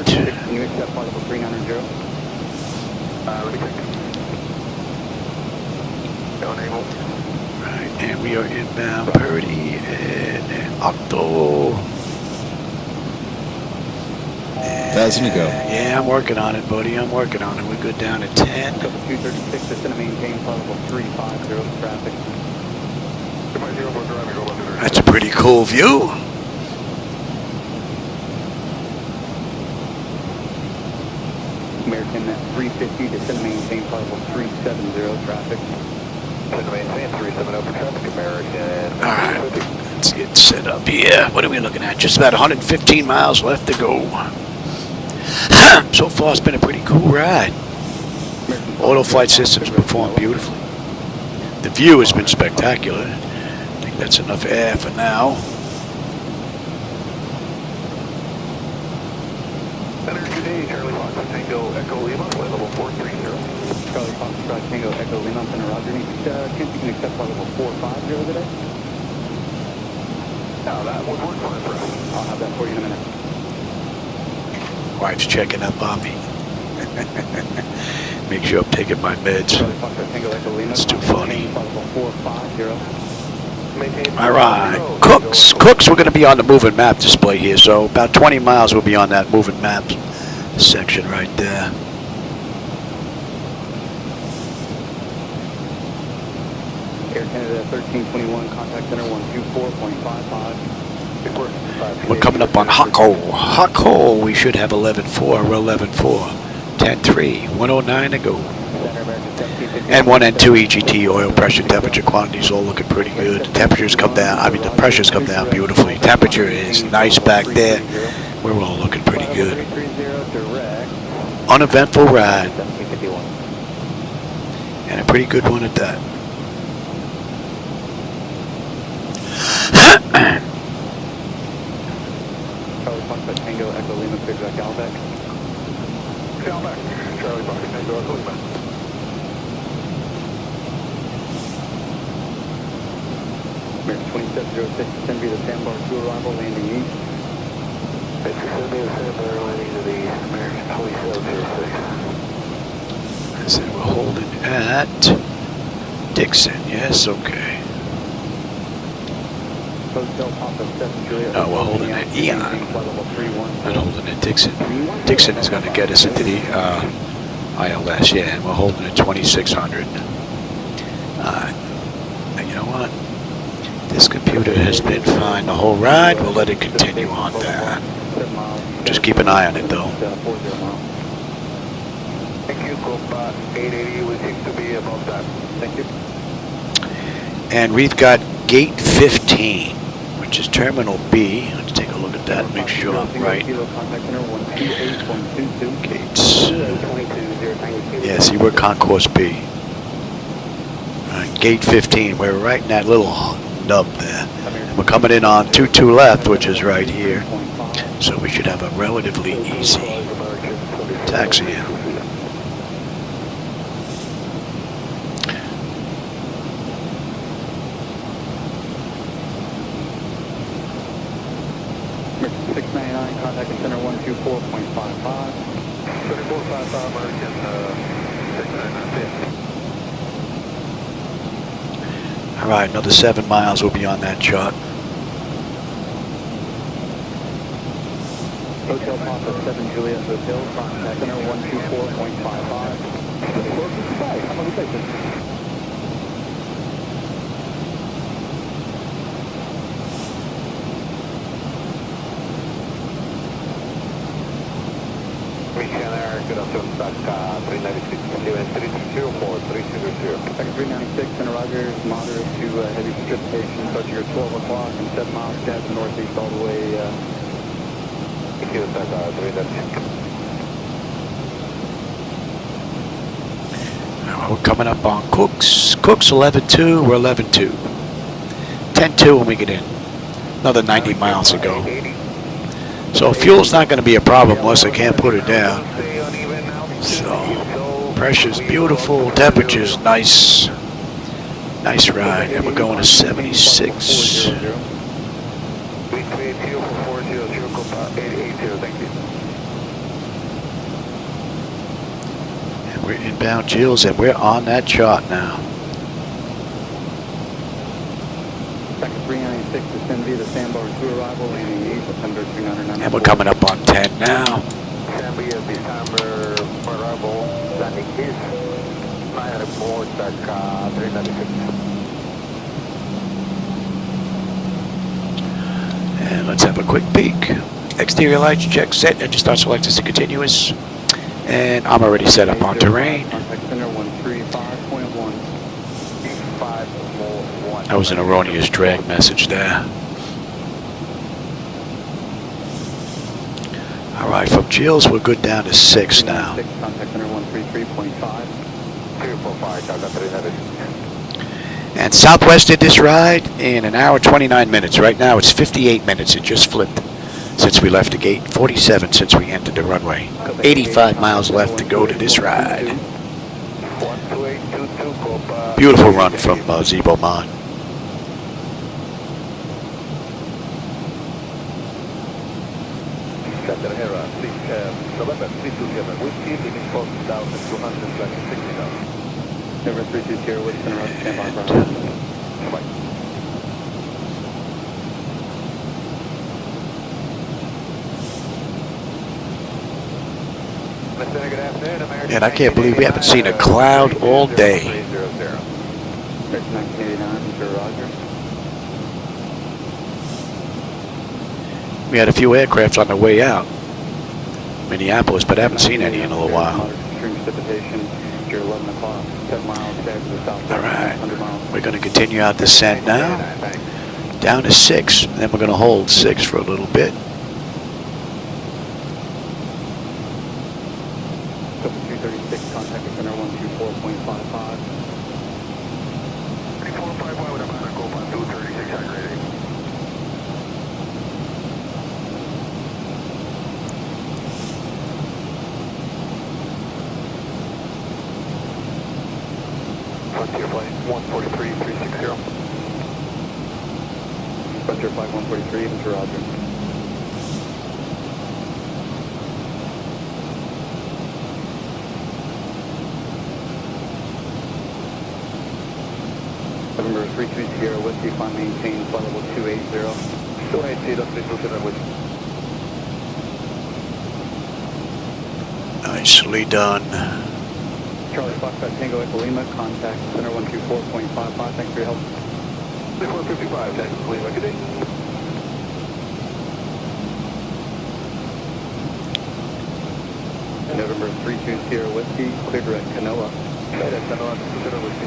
Right, and we are inbound Purdy and Octo. 1,000 to go. Yeah, I'm working on it, buddy. I'm working on it. We're good down at 10. 236, just going to maintain level 350 traffic. That's a pretty cool view. American 350, just going to maintain level 370 traffic. Maintain 370 for traffic, American. Alright, let's get set up here. What are we looking at? Just about 115 miles left to go. So far, it's been a pretty cool ride. Auto flight systems perform beautifully. The view has been spectacular. I think that's enough air for now. Center today, Charlie Fox, Tango Echo Lima, flight level 430. Charlie Fox, Tango Echo Lima, Center Roger. Any chance you can accept flight level 450 today? No, that would work fine for us. I'll have that for you in a minute. Wife's checking up on me. Make sure I'm taking my meds. It's too funny. Alright, Cooks. Cooks, we're going to be on the moving map display here. So about 20 miles we'll be on that moving map section right there. Air Canada 1321, contact center 124.55. We're coming up on Hako. Hako, we should have 11.4. We're 11.4. 10.3. 109 to go. And 1 and 2 EGT, oil pressure, temperature, quantities all looking pretty good. The temperatures come down. I mean, the pressures come down beautifully. Temperature is nice back there. We're all looking pretty good. Uneventful ride. And a pretty good one at that. Charlie Fox at Tango Echo Lima, clear direct Albeck. Albeck, Charlie Fox, Tango Echo Lima. American 2706, descend via the Sandbar to arrival, landing east. Descend via the Sandbar, landing to the American 2706. I said we're holding at Dixon. Yes, okay. Hotel Papa 7 Juliet. No, we're holding at Eon. Not holding at Dixon. Dixon is going to get us into the ILS, yeah, and we're holding at 2600. And you know what? This computer has been fine the whole ride. We'll let it continue on that. Just keep an eye on it, though. Thank you, Copa 880, we seem to be above that. Thank you. And we've got gate 15, which is Terminal B. Let's take a look at that and make sure I'm right. Gates. Yeah, see, we're Concourse B. Gate 15, we're right in that little nub there. We're coming in on 22 left, which is right here. So we should have a relatively easy taxi in. American 699, contacting center 124.55. 3455, American 699. All right, another 7 miles will be on that chart. Hotel Papa 7 Juliet Hotel, contact center 124.55. How much we take this? Michigan Air, good afternoon, back 396, New 3304, 300. Second 396, center Roger, moderate to heavy precipitation, approaching your 12 o'clock and 7 miles gas to northeast all the way. Thank you, back 396. We're coming up on Cooks. Cooks 11.2, we're 11.2. 10.2 when we get in. Another 90 miles to go. So fuel's not going to be a problem unless I can't put it down. So pressure's beautiful, temperature's nice. Nice ride, and we're going to 76. And we're inbound Jills, and we're on that chart now. Second 396, descend via the Sandbar to arrival, landing east, under 399. And we're coming up on 10 now. Assembly of December arrival, landing east, 904, back 396. And let's have a quick peek. Exterior lights, check, set, engine start selected to continuous. And I'm already set up on terrain. Contact center 135.1. That was an erroneous drag message there. All right, from Jills, we're good down to 6 now. Contact center 133.5. 245, Delta 396. And Southwest did this ride in an hour 29 minutes. Right now it's 58 minutes. It just flipped since we left the gate. 47 since we entered the runway. 85 miles left to go to this ride. Beautiful run from ZiboMod. November 327, whiskey, leaving post down at 260 now. November 320, with center roger, stand by for Bye. Good afternoon, American. And I can't believe we haven't seen a cloud all day. American 1989, Mr. Roger. We had a few aircrafts on the way out. Minneapolis, but I haven't seen any in a little while. Extreme precipitation, you're 11 o'clock, 7 miles back to the south. All right, we're going to continue our descent now. Down to 6, and then we're going to hold 6 for a little bit. Copa 336, contact center 124.55. Frontier Flight 143, 360. Frontier Flight 143, Mr. Roger. November 32 Sierra Whiskey, climb maintain flight level 280. 280, please lieutenant with Nicely done. Charlie Foxtrot Tango Echo Lima, contact center 124.55. Thanks for your help. 455, thanks for Lima. Good day. November 32 Sierra Whiskey, clear direct Canoa. That's Canoa, lieutenant with me.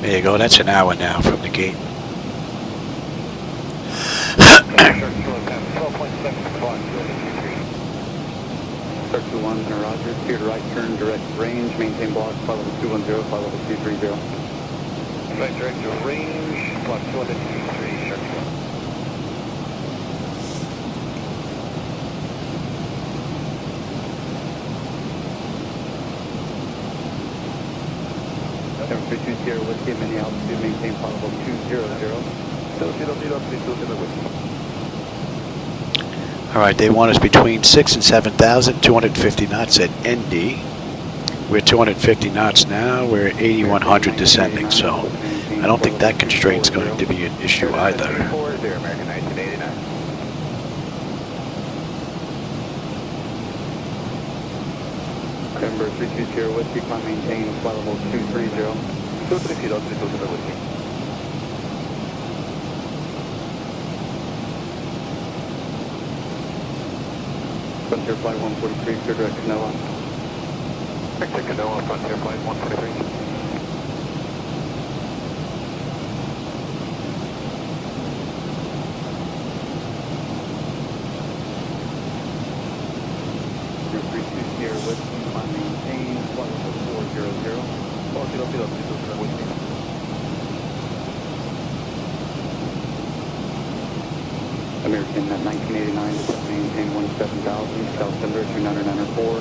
There you go. That's an hour now from the gate. 321, Center Roger. Clear to right turn, direct range, maintain block, flight level 210, flight level 230. Right direct to range, block 223, sharp 2. November 32 Sierra Whiskey, mini altitude, maintain flight level 200. 200, please lieutenant with me. All right, they want us between 6 and 7,000, 250 knots at ND. We're 250 knots now. We're at 8,100 descending, so I don't think that constraint's going to be an issue either. 40, American 1989. November 32 Sierra Whiskey, climb maintain flight level 230. 230, please lieutenant with me. Frontier Flight 143, clear direct Canoa. Back to Canoa, Frontier Flight 143. November 32 Sierra Whiskey, climb maintain flight level 400. 400, please lieutenant with me. American 1989, maintain 17,000, South Thunder 2994.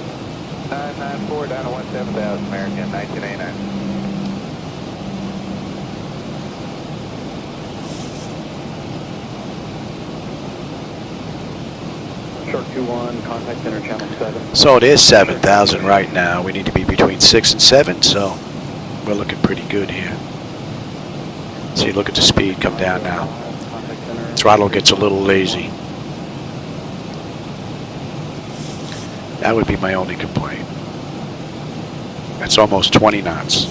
994 down to 17,000, American 1989. Shark 21, contact center channel 7. So it is 7,000 right now. We need to be between 6 and 7, so we're looking pretty good here. See, look at the speed come down now. Contact center. Throttle gets a little lazy. That would be my only complaint. That's almost 20 knots.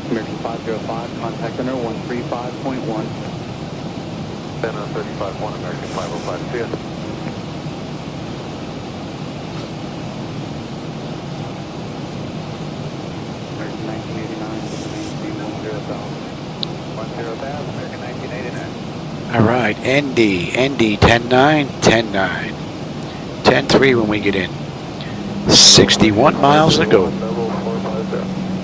American 505, contact center 135.1. Then on 35-1, American 505, see ya. American 1989, maintain 10,000. 10,000, American 1989. All right, ND 10-9, 10-9. 10-3 when we get in. 61 miles to go.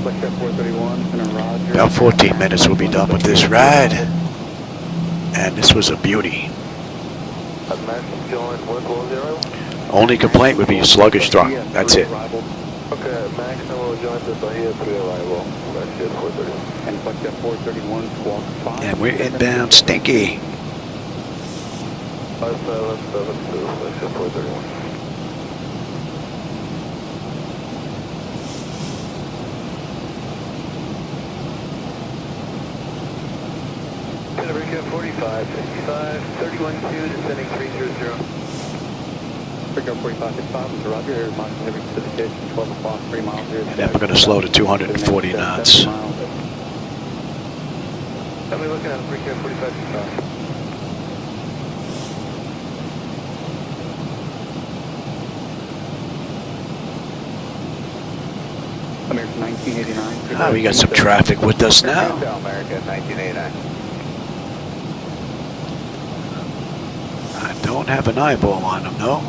Flight 431, center Roger. About 14 minutes we'll be done with this ride. And this was a beauty. American join 140. Only complaint would be a sluggish throttle. That's it. Okay, Max will join the Bahia 3 arrival. That's it, 431. And flight 431, squawk 5. And we're inbound stinky. 5772, that's it, 431. American 45, 55, 31-2, descending 300. Figure 45, 55, Mr. Roger, air miles heavy precipitation, 12 o'clock, 3 miles here. And then we're going to slow to 240 knots. Tell me looking at American 45, 55. American 1989. Ah, we got some traffic with us now. American 1989. I don't have an eyeball on them, though.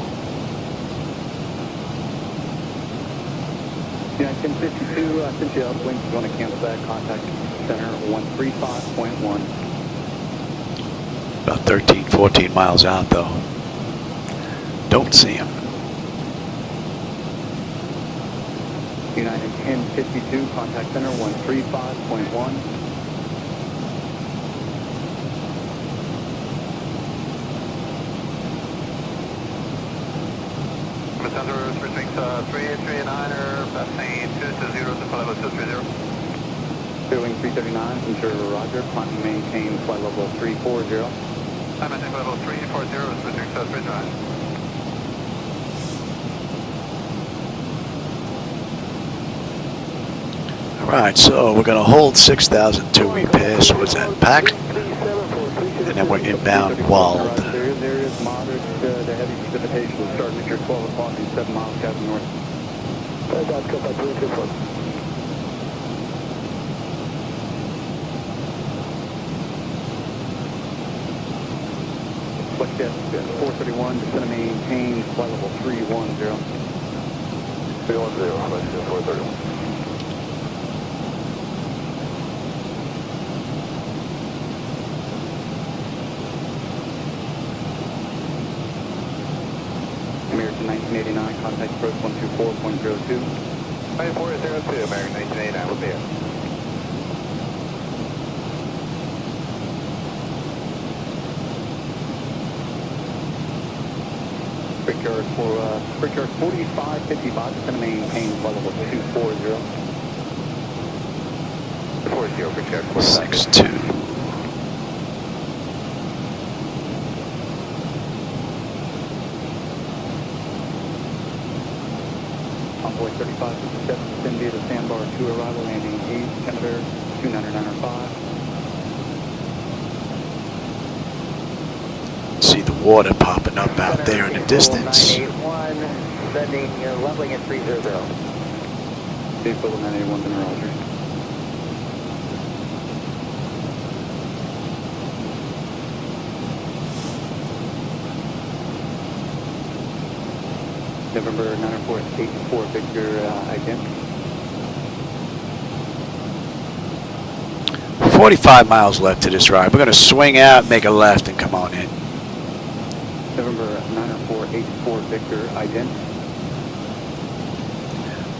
Yeah, 1052, I sent you uplink. If you want to cancel that, contact center 135.1. About 13, 14 miles out, though. Don't see them. United 1052, contact center 135.1. Center, switching 339er, passing 220 to flight level 230. Boeing 339, ensure Roger, climb and maintain flight level 340. I'm at flight level 340, switching 339. Alright, so we're going to hold 6,000 till we pass, what's that, Pack? And then we're inbound Wald. There is moderate to heavy precipitation starting at your 12 o'clock and 7 miles cabin north. Flightdeck 431, descend and maintain flight level 310. 310, Flightdeck 431. American 1989, contact approach 124.02. 9402, American 1989, we'll be here. Brickyard for Brickyard 4555, descend and maintain flight level 240. 40, Brickyard 45. 6-2. Envoy 3557, descend via the sandbar 2 arrival, landing east, Canada 29905. See the water popping up out there in the distance. 981, sending leveling at 300. Vehicle 981, then Roger. November 9484, Victor, ident. 45 miles left to this ride. We're going to swing out, make a left, and come on in. November 9484, Victor, ident.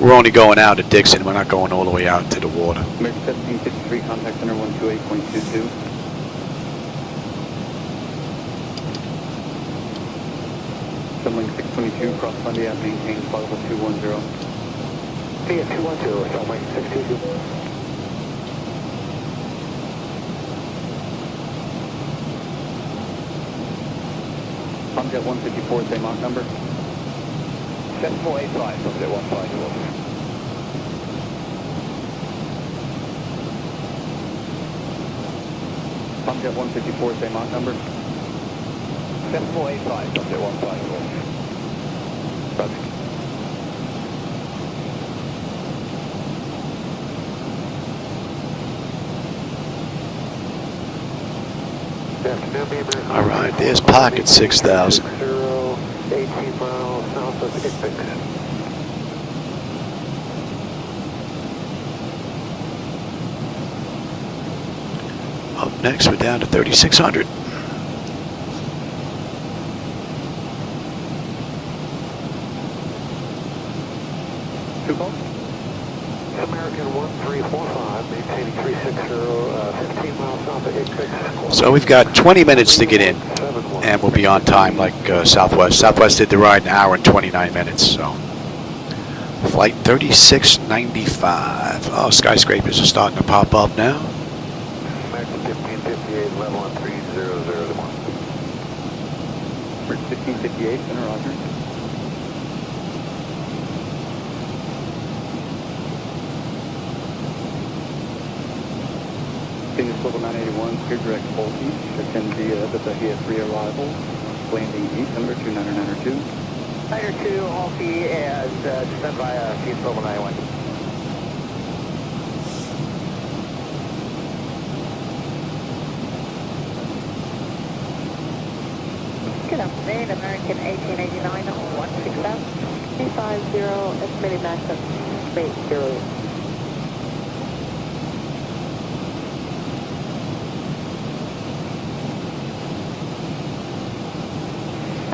We're only going out at Dixon. We're not going all the way out to the water. American 1753, contact center 128.22. Sunwing 622, cross Fundy, maintain flight level 210. Via 212, Sunwing 622. Comjet 154, same Mach number. 7485, Sunset 152. Comjet 154, same Mach number. 7485, Sunset 152. Roger. All right, there's pocket 6,000. 18 miles south of Ickpick. Up next, we're down to 3,600. Two calls? American 1345, maintaining 360, 15 miles south of Ickpick. So we've got 20 minutes to get in, and we'll be on time like Southwest. Southwest did the ride in an hour and 29 minutes, so. Flight 3695. Oh, skyscrapers are starting to pop up now. American 1558, level on 3001. Bridge 1558, center Roger. Phoenix level 981, clear direct full east, attend via the Bahia 3 arrival, landing east, number 29902. 902, all fee, and descend via Phoenix level 91. Good afternoon, American 1889 on 16000. 350, estimated max of 30.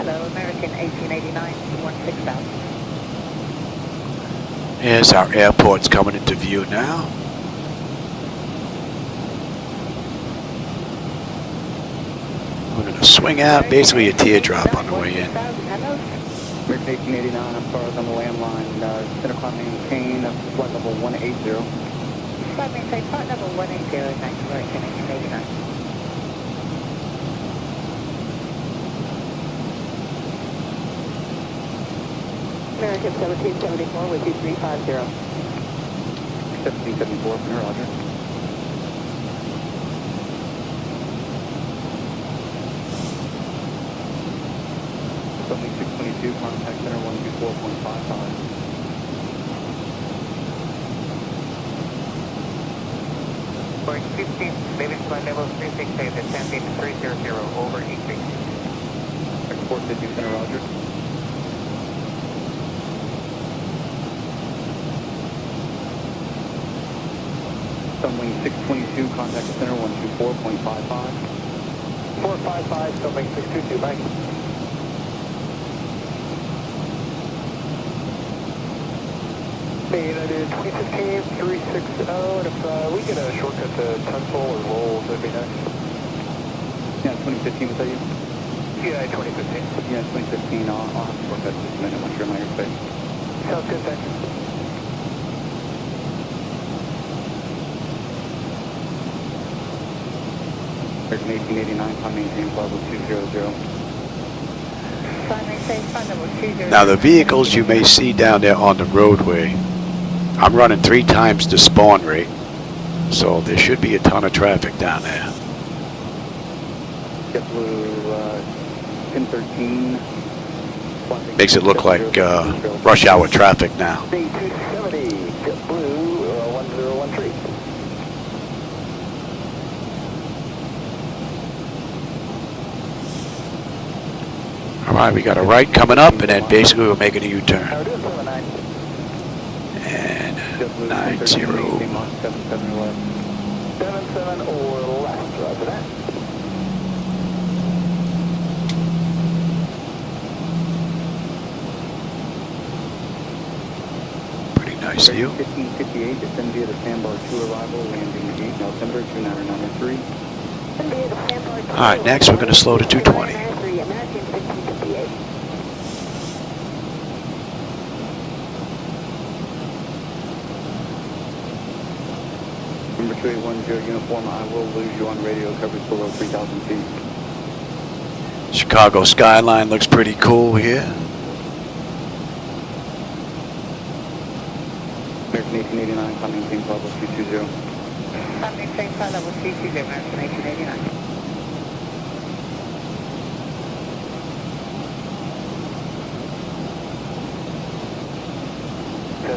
Hello, American 1889 on 16000. Here's our airports coming into view now. We're going to swing out, basically a teardrop on the way in. American 1889, I'm sorry, on the landline. Center climb maintain, flight level 180. Flight maintain, flight level 180, nice American 1889. American 1774 with you 350. 1774, Roger. Boeing 622, contact center 124.55. Boeing 15, maybe flight level 368, descending 300, over E3. Export 50 center, Roger. Boeing 622, contact center 124.55. 455, Boeing 622, bye. United 2015, 360, and if we get a shortcut to Tunstall or Lowell, that'd be nice. Yeah, 2015, was that you? Yeah, 2015. Yeah, 2015, I'll have to work that just a minute once you're in my airspace. Sounds good, thanks. American 1889, climb maintain flight level 200. Flight maintain, flight level 200. Now the vehicles you may see down there on the roadway, I'm running 3 times the spawn rate, so there should be a ton of traffic down there. JetBlue 1013. Makes it look like rush hour traffic now. B270, JetBlue 1013. Alright, we got a right coming up, and then basically we're making a U-turn. How do it, 79? And 90. 77 77 or left, roger that. Pretty nice view. 1558, descend via the sandbar 2 arrival, landing gate, altimeter 29903. Alright, next we're going to slow to 220. American 1558. Number 2810 uniform, I will lose you on radio coverage below 3,000 feet. Chicago skyline looks pretty cool here. American 1889, climb maintain flight level 220. Flight maintain, flight level 220, American 1889.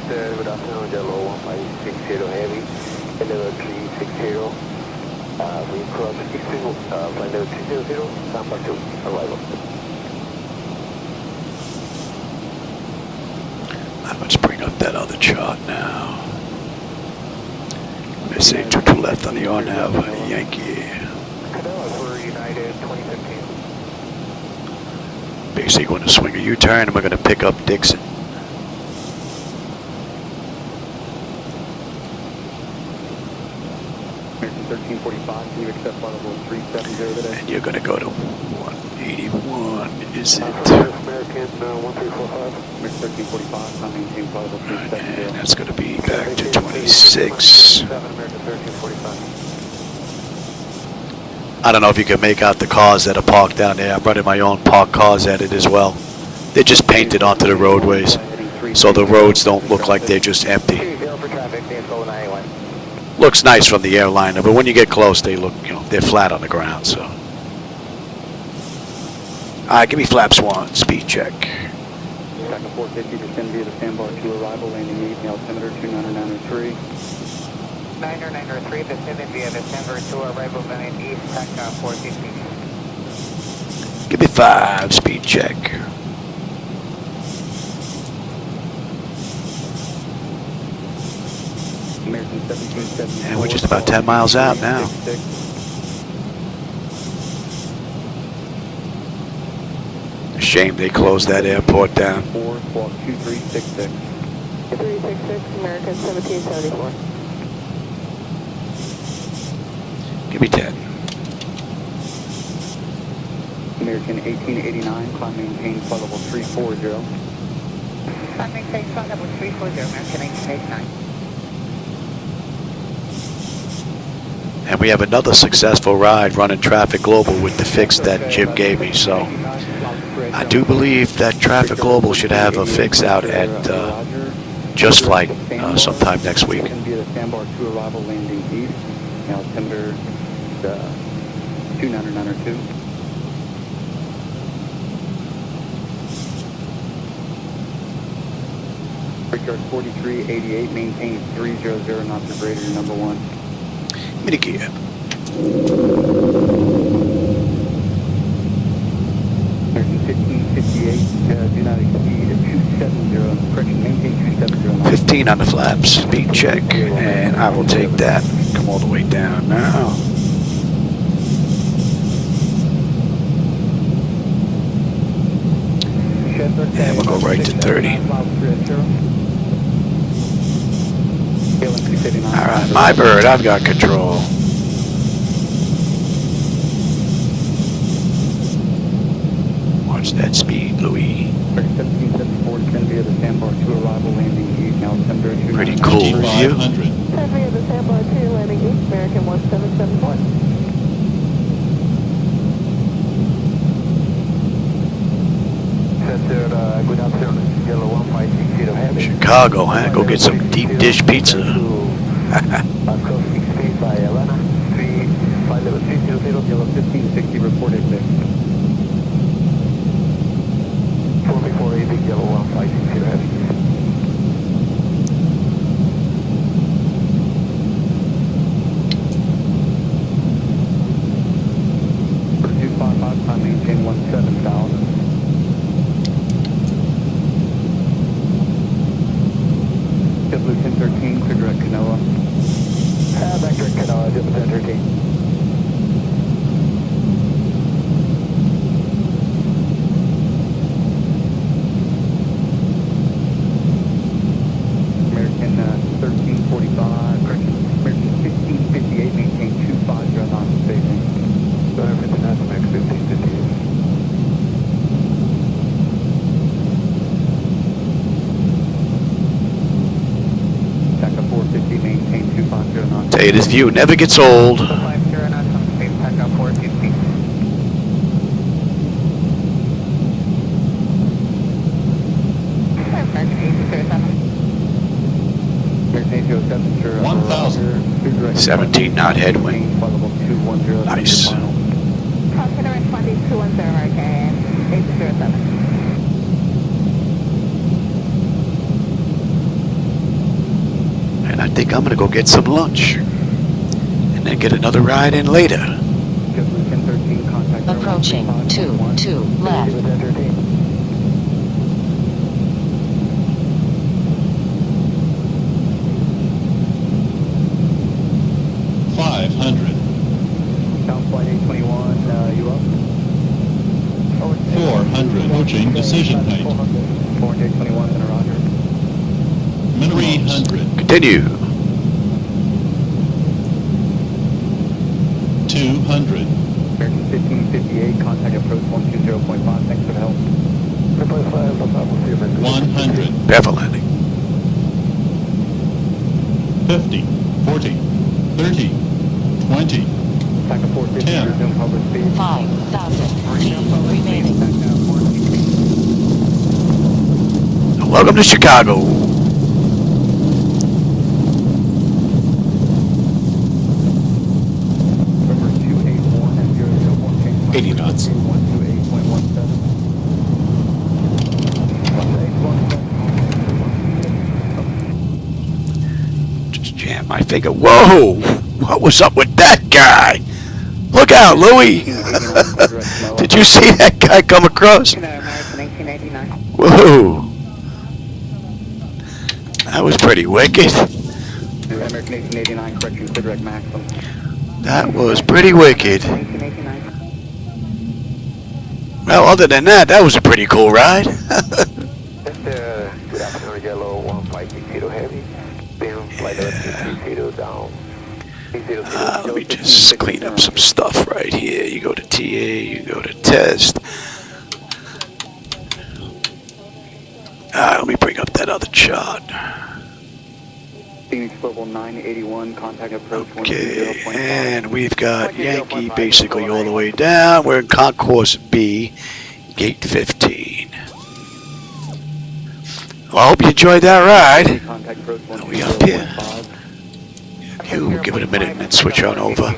Good afternoon, Jello 1560 Heavy, level 360. We cross Eastern, flight level 200, number 2, arrival. Let's bring up that other chart now. Let's say to the left on the RNAV-Y, Yankee. Canela for United 2015. Basically going to swing a U-turn and we're going to pick up Dixon. American 1345, can you accept flight level 370 today? And you're going to go to 181, is it? American 1345. American 1345, climb maintain flight level 370. And that's going to be back to 26. American 1345. I don't know if you can make out the cars that are parked down there. I'm running my own parked cars at it as well. They're just painted onto the roadways, so the roads don't look like they're just empty. 20 for traffic, info 91. Looks nice from the airliner, but when you get close, they look, they're flat on the ground. So, give me flaps 1, speed check. Second 450, descend via the sandbar 2 arrival, landing gate, altimeter 29903. 9903, descending via December 2, arrival landing east, TACA 450. Give me 5, speed check. American 1770. And we're just about 10 miles out now. Shame they closed that airport down. 4, squawk 2366. 366, American 1774. Give me 10. American 1889, climb maintain flight level 340. Climb maintain flight level 340, American 1889. And we have another successful ride running Traffic Global with the fix that Jim gave me. So I do believe that Traffic Global should have a fix out at Just Flight sometime next week. It's going to be the Sandbar 2 arrival landing east. Altimeter 29902. Brickyard 4388, maintain 300 knots or greater, number 1. Mini gear. American 1558, do not exceed 270, correction, maintain 270. 15 on the flaps, speed check, and I will take that. Come all the way down now. And we'll go right to 30. Alright, my bird, I've got control. Watch that speed, Louis. Pretty cool view. Heavy of the Sandbar 2, landing east, American 1774. Center, good afternoon, Yellow 1560 Heavy. Chicago, huh? Go get some deep dish pizza. Cross 6 feet by Atlanta, 5 level 300, Yellow 1560, reported 6. 4480, Yellow 1560 Heavy. For 255, climb maintain 17,000. Blue 1013, clear direct Canoa. Back direct Canoa, Blue 1013. American 1345, correction, American 1558, maintain 250 knots of spacing. American National 1558. Maintain 250 knots. Tell you, this view never gets old. 50 knots on speed, back up 450. American 807. American 807, sure. 1,000. 17 knot headwind. Nice. Consider responding 210, American 807. And I think I'm going to go get some lunch. And then get another ride in later. Approaching 2 left. 500. Down flight 821, you up? 400. Approaching decision height. 421, center roger. 300. Continue. 200. American 1558, contact approach 120.5, thanks for the help. 100. Bevel landing. 50. 40. 30. 20. Back up 450, 10. resume public speed. 5,000 feet remaining. Welcome to Chicago. Number 281 at 001, change 80 knots. 128.17. Just jammed my finger. Whoa! What was up with that guy? Look out, Louis! Did you see that guy come across? American 1889. Whoa! That was pretty wicked. American 1889, correction, clear direct maximum. That was pretty wicked. 1889. Well, other than that, that was a pretty cool ride. Good afternoon, Yellow 1560. Let me just clean up some stuff right here. You go to TA, you go to test. Let me bring up that other chart. Phoenix Global 981, contact approach Okay, and we've got Yankee basically all the way down. We're in Concourse B, Gate 15. Well, I hope you enjoyed that ride. Are we up here? You give it a minute and then switch on over.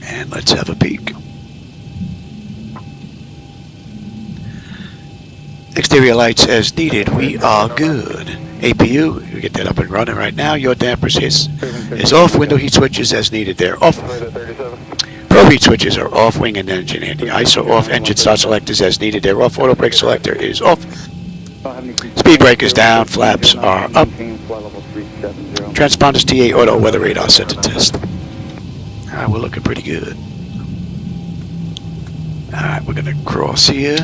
And let's have a peek. Exterior lights as needed. We are good. APU, you get that up and running right now. Your dampers is off. Window heat switches as needed. They're off. Probe heat switches are off. Wing and engine anti-ice are off. Engine start selectors as needed. They're off. Auto brake selector is off. Speed brake is down. Flaps are up. Transponders TA auto weather radar set to test. Alright, we're looking pretty good. Alright, we're gonna cross here.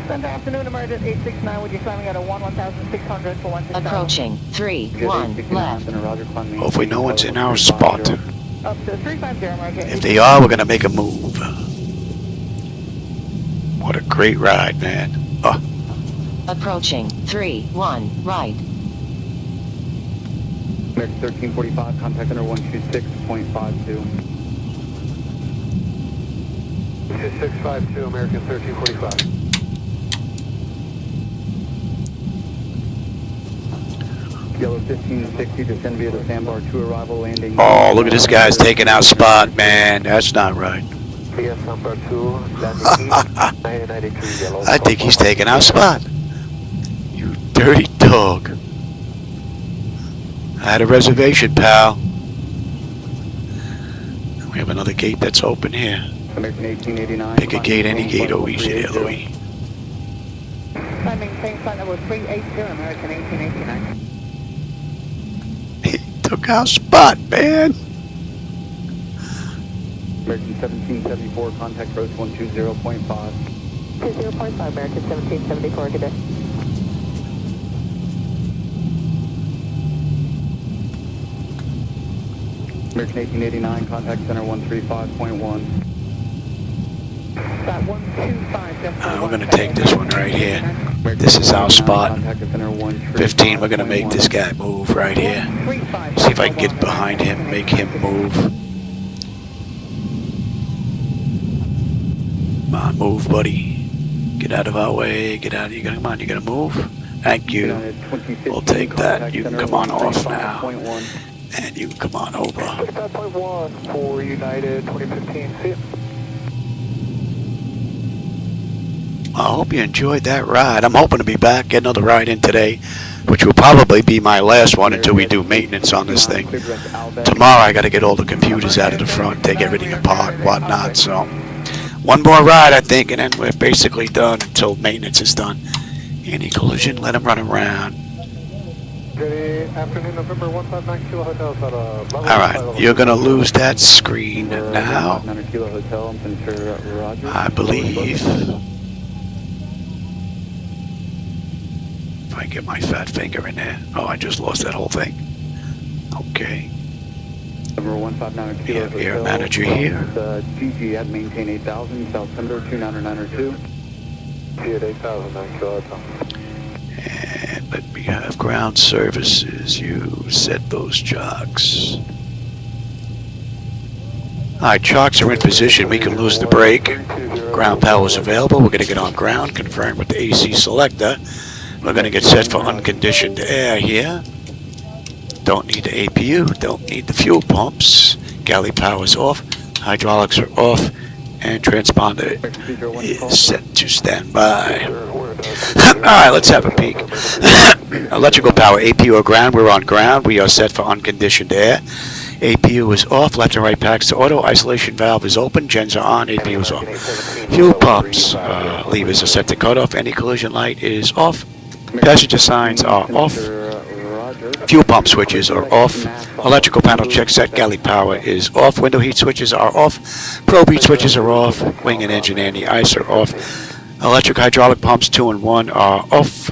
Sunday afternoon, Emeritus 869, would you climbing at a 1,600 for 167? Approaching 3-1 left. Hopefully no one's in our spot. Up to 350, Emeritus. If they are, we're gonna make a move. What a great ride, man. Oh. Approaching 3-1 right. American 1345, contact under 126.52. 652, American 1345. Yellow 1560, descend via the sandbar to arrival landing. Oh, look at this guy's taking our spot, man. That's not right. Via sandbar 2, landing 993 yellow. I think he's taking our spot. You dirty dog. I had a reservation, pal. We have another gate that's open here. American 1889. Pick a gate, any gate, oh easy there, Louis. Climbing same flight number 380, American 1889. He took our spot, man. American 1774, contact approach 120.5. 20.5, American 1774, good day. American 1889, contact center 135.1. About 125, We're gonna take this one right here. This is our spot. 15, we're gonna make this guy move right here. See if I can get behind him, make him move. Come on, move, buddy. Get out of our way. Get out. Come on, you gonna move? Thank you. We'll take that. You can come on off now. And you can come on over. 25.1 for United 2015. See ya. I hope you enjoyed that ride. I'm hoping to be back, get another ride in today, which will probably be my last one until we do maintenance on this thing. Tomorrow I got to get all the computers out of the front, take everything apart, whatnot. So one more ride, I think, and then we're basically done until maintenance is done. Any collision, let them run around. Good afternoon, November 159 Kilo Hotel. All right, you're going to lose that screen now, I believe. If I get my fat finger in there. Oh, I just lost that whole thing. Okay. We have air manager here. GG at maintain 8000, South Thunder 29902. See at 8000, Kilo Hotel. And let me have ground services. You set those chocks. Alright, chocks are in position. We can lose the brake. Ground power is available. We're going to get on ground, confirm with the AC selector. We're going to get set for unconditioned air here. Don't need the APU. Don't need the fuel pumps. Galley power is off. Hydraulics are off. And transponder is set to standby. Alright, let's have a peek. Electrical power, APU or ground. We're on ground. We are set for unconditioned air. APU is off. Left and right packs to auto. Isolation valve is open. Gens are on. APU is off. Fuel pumps. Levers are set to cut off. Any collision light is off. Passenger signs are off. Fuel pump switches are off. Electrical panel check set. Galley power is off. Window heat switches are off. Probe heat switches are off. Wing and engine anti-ice are off. Electric hydraulic pumps 2 and 1 are off.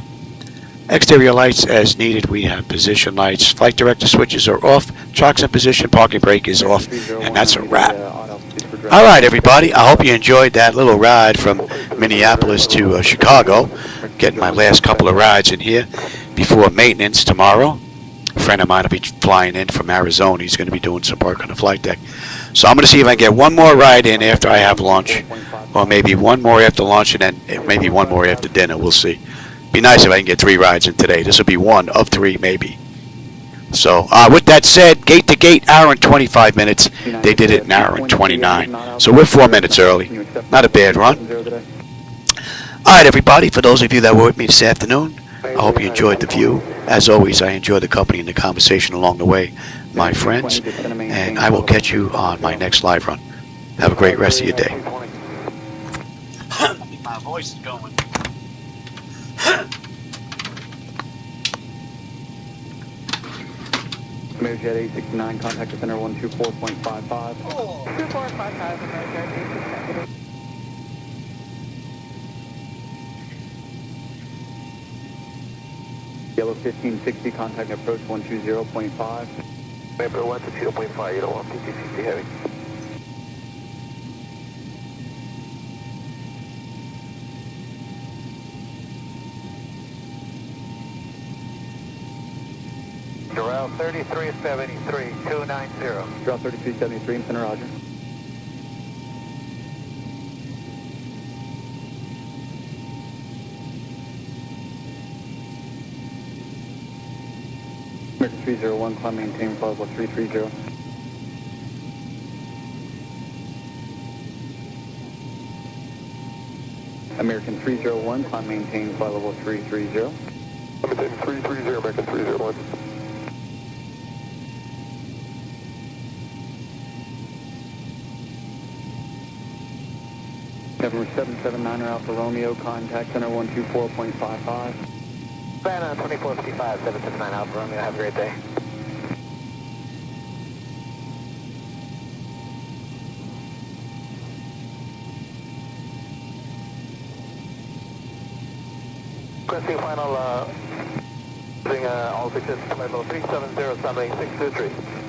Exterior lights as needed. We have position lights. Flight director switches are off. Chocks in position. Parking brake is off. And that's a wrap. All right, everybody. I hope you enjoyed that little ride from Minneapolis to Chicago. Getting my last couple of rides in here before maintenance tomorrow. A friend of mine will be flying in from Arizona. He's going to be doing some work on the flight deck. So I'm going to see if I can get one more ride in after I have lunch. Or maybe one more after lunch and then maybe one more after dinner. We'll see. Be nice if I can get 3 rides in today. This will be one of 3 maybe. So with that said, gate to gate, hour and 25 minutes. They did it in hour and 29. So we're 4 minutes early. Not a bad run. All right, everybody. For those of you that were with me this afternoon, I hope you enjoyed the view. As always, I enjoy the company and the conversation along the way, my friends. And I will catch you on my next live run. Have a great rest of your day. My voice is going. Amerijet 869, contact the center 124.55. 2455, Amerijet 869. Yellow 1560, contact approach 120.5. Remember 120.5, you don't want PT60 heavy. Doral 3373, 290. Drop 3373 in center, roger. American 301, climb maintain flight level 330. American 301, climb maintain flight level 330. American 330, American 301. November 779 Alpha Romeo, contact center 124.55. Savannah 2455, 779 Alpha Romeo, have a great day. Requesting final, using all 6 level 370, 623.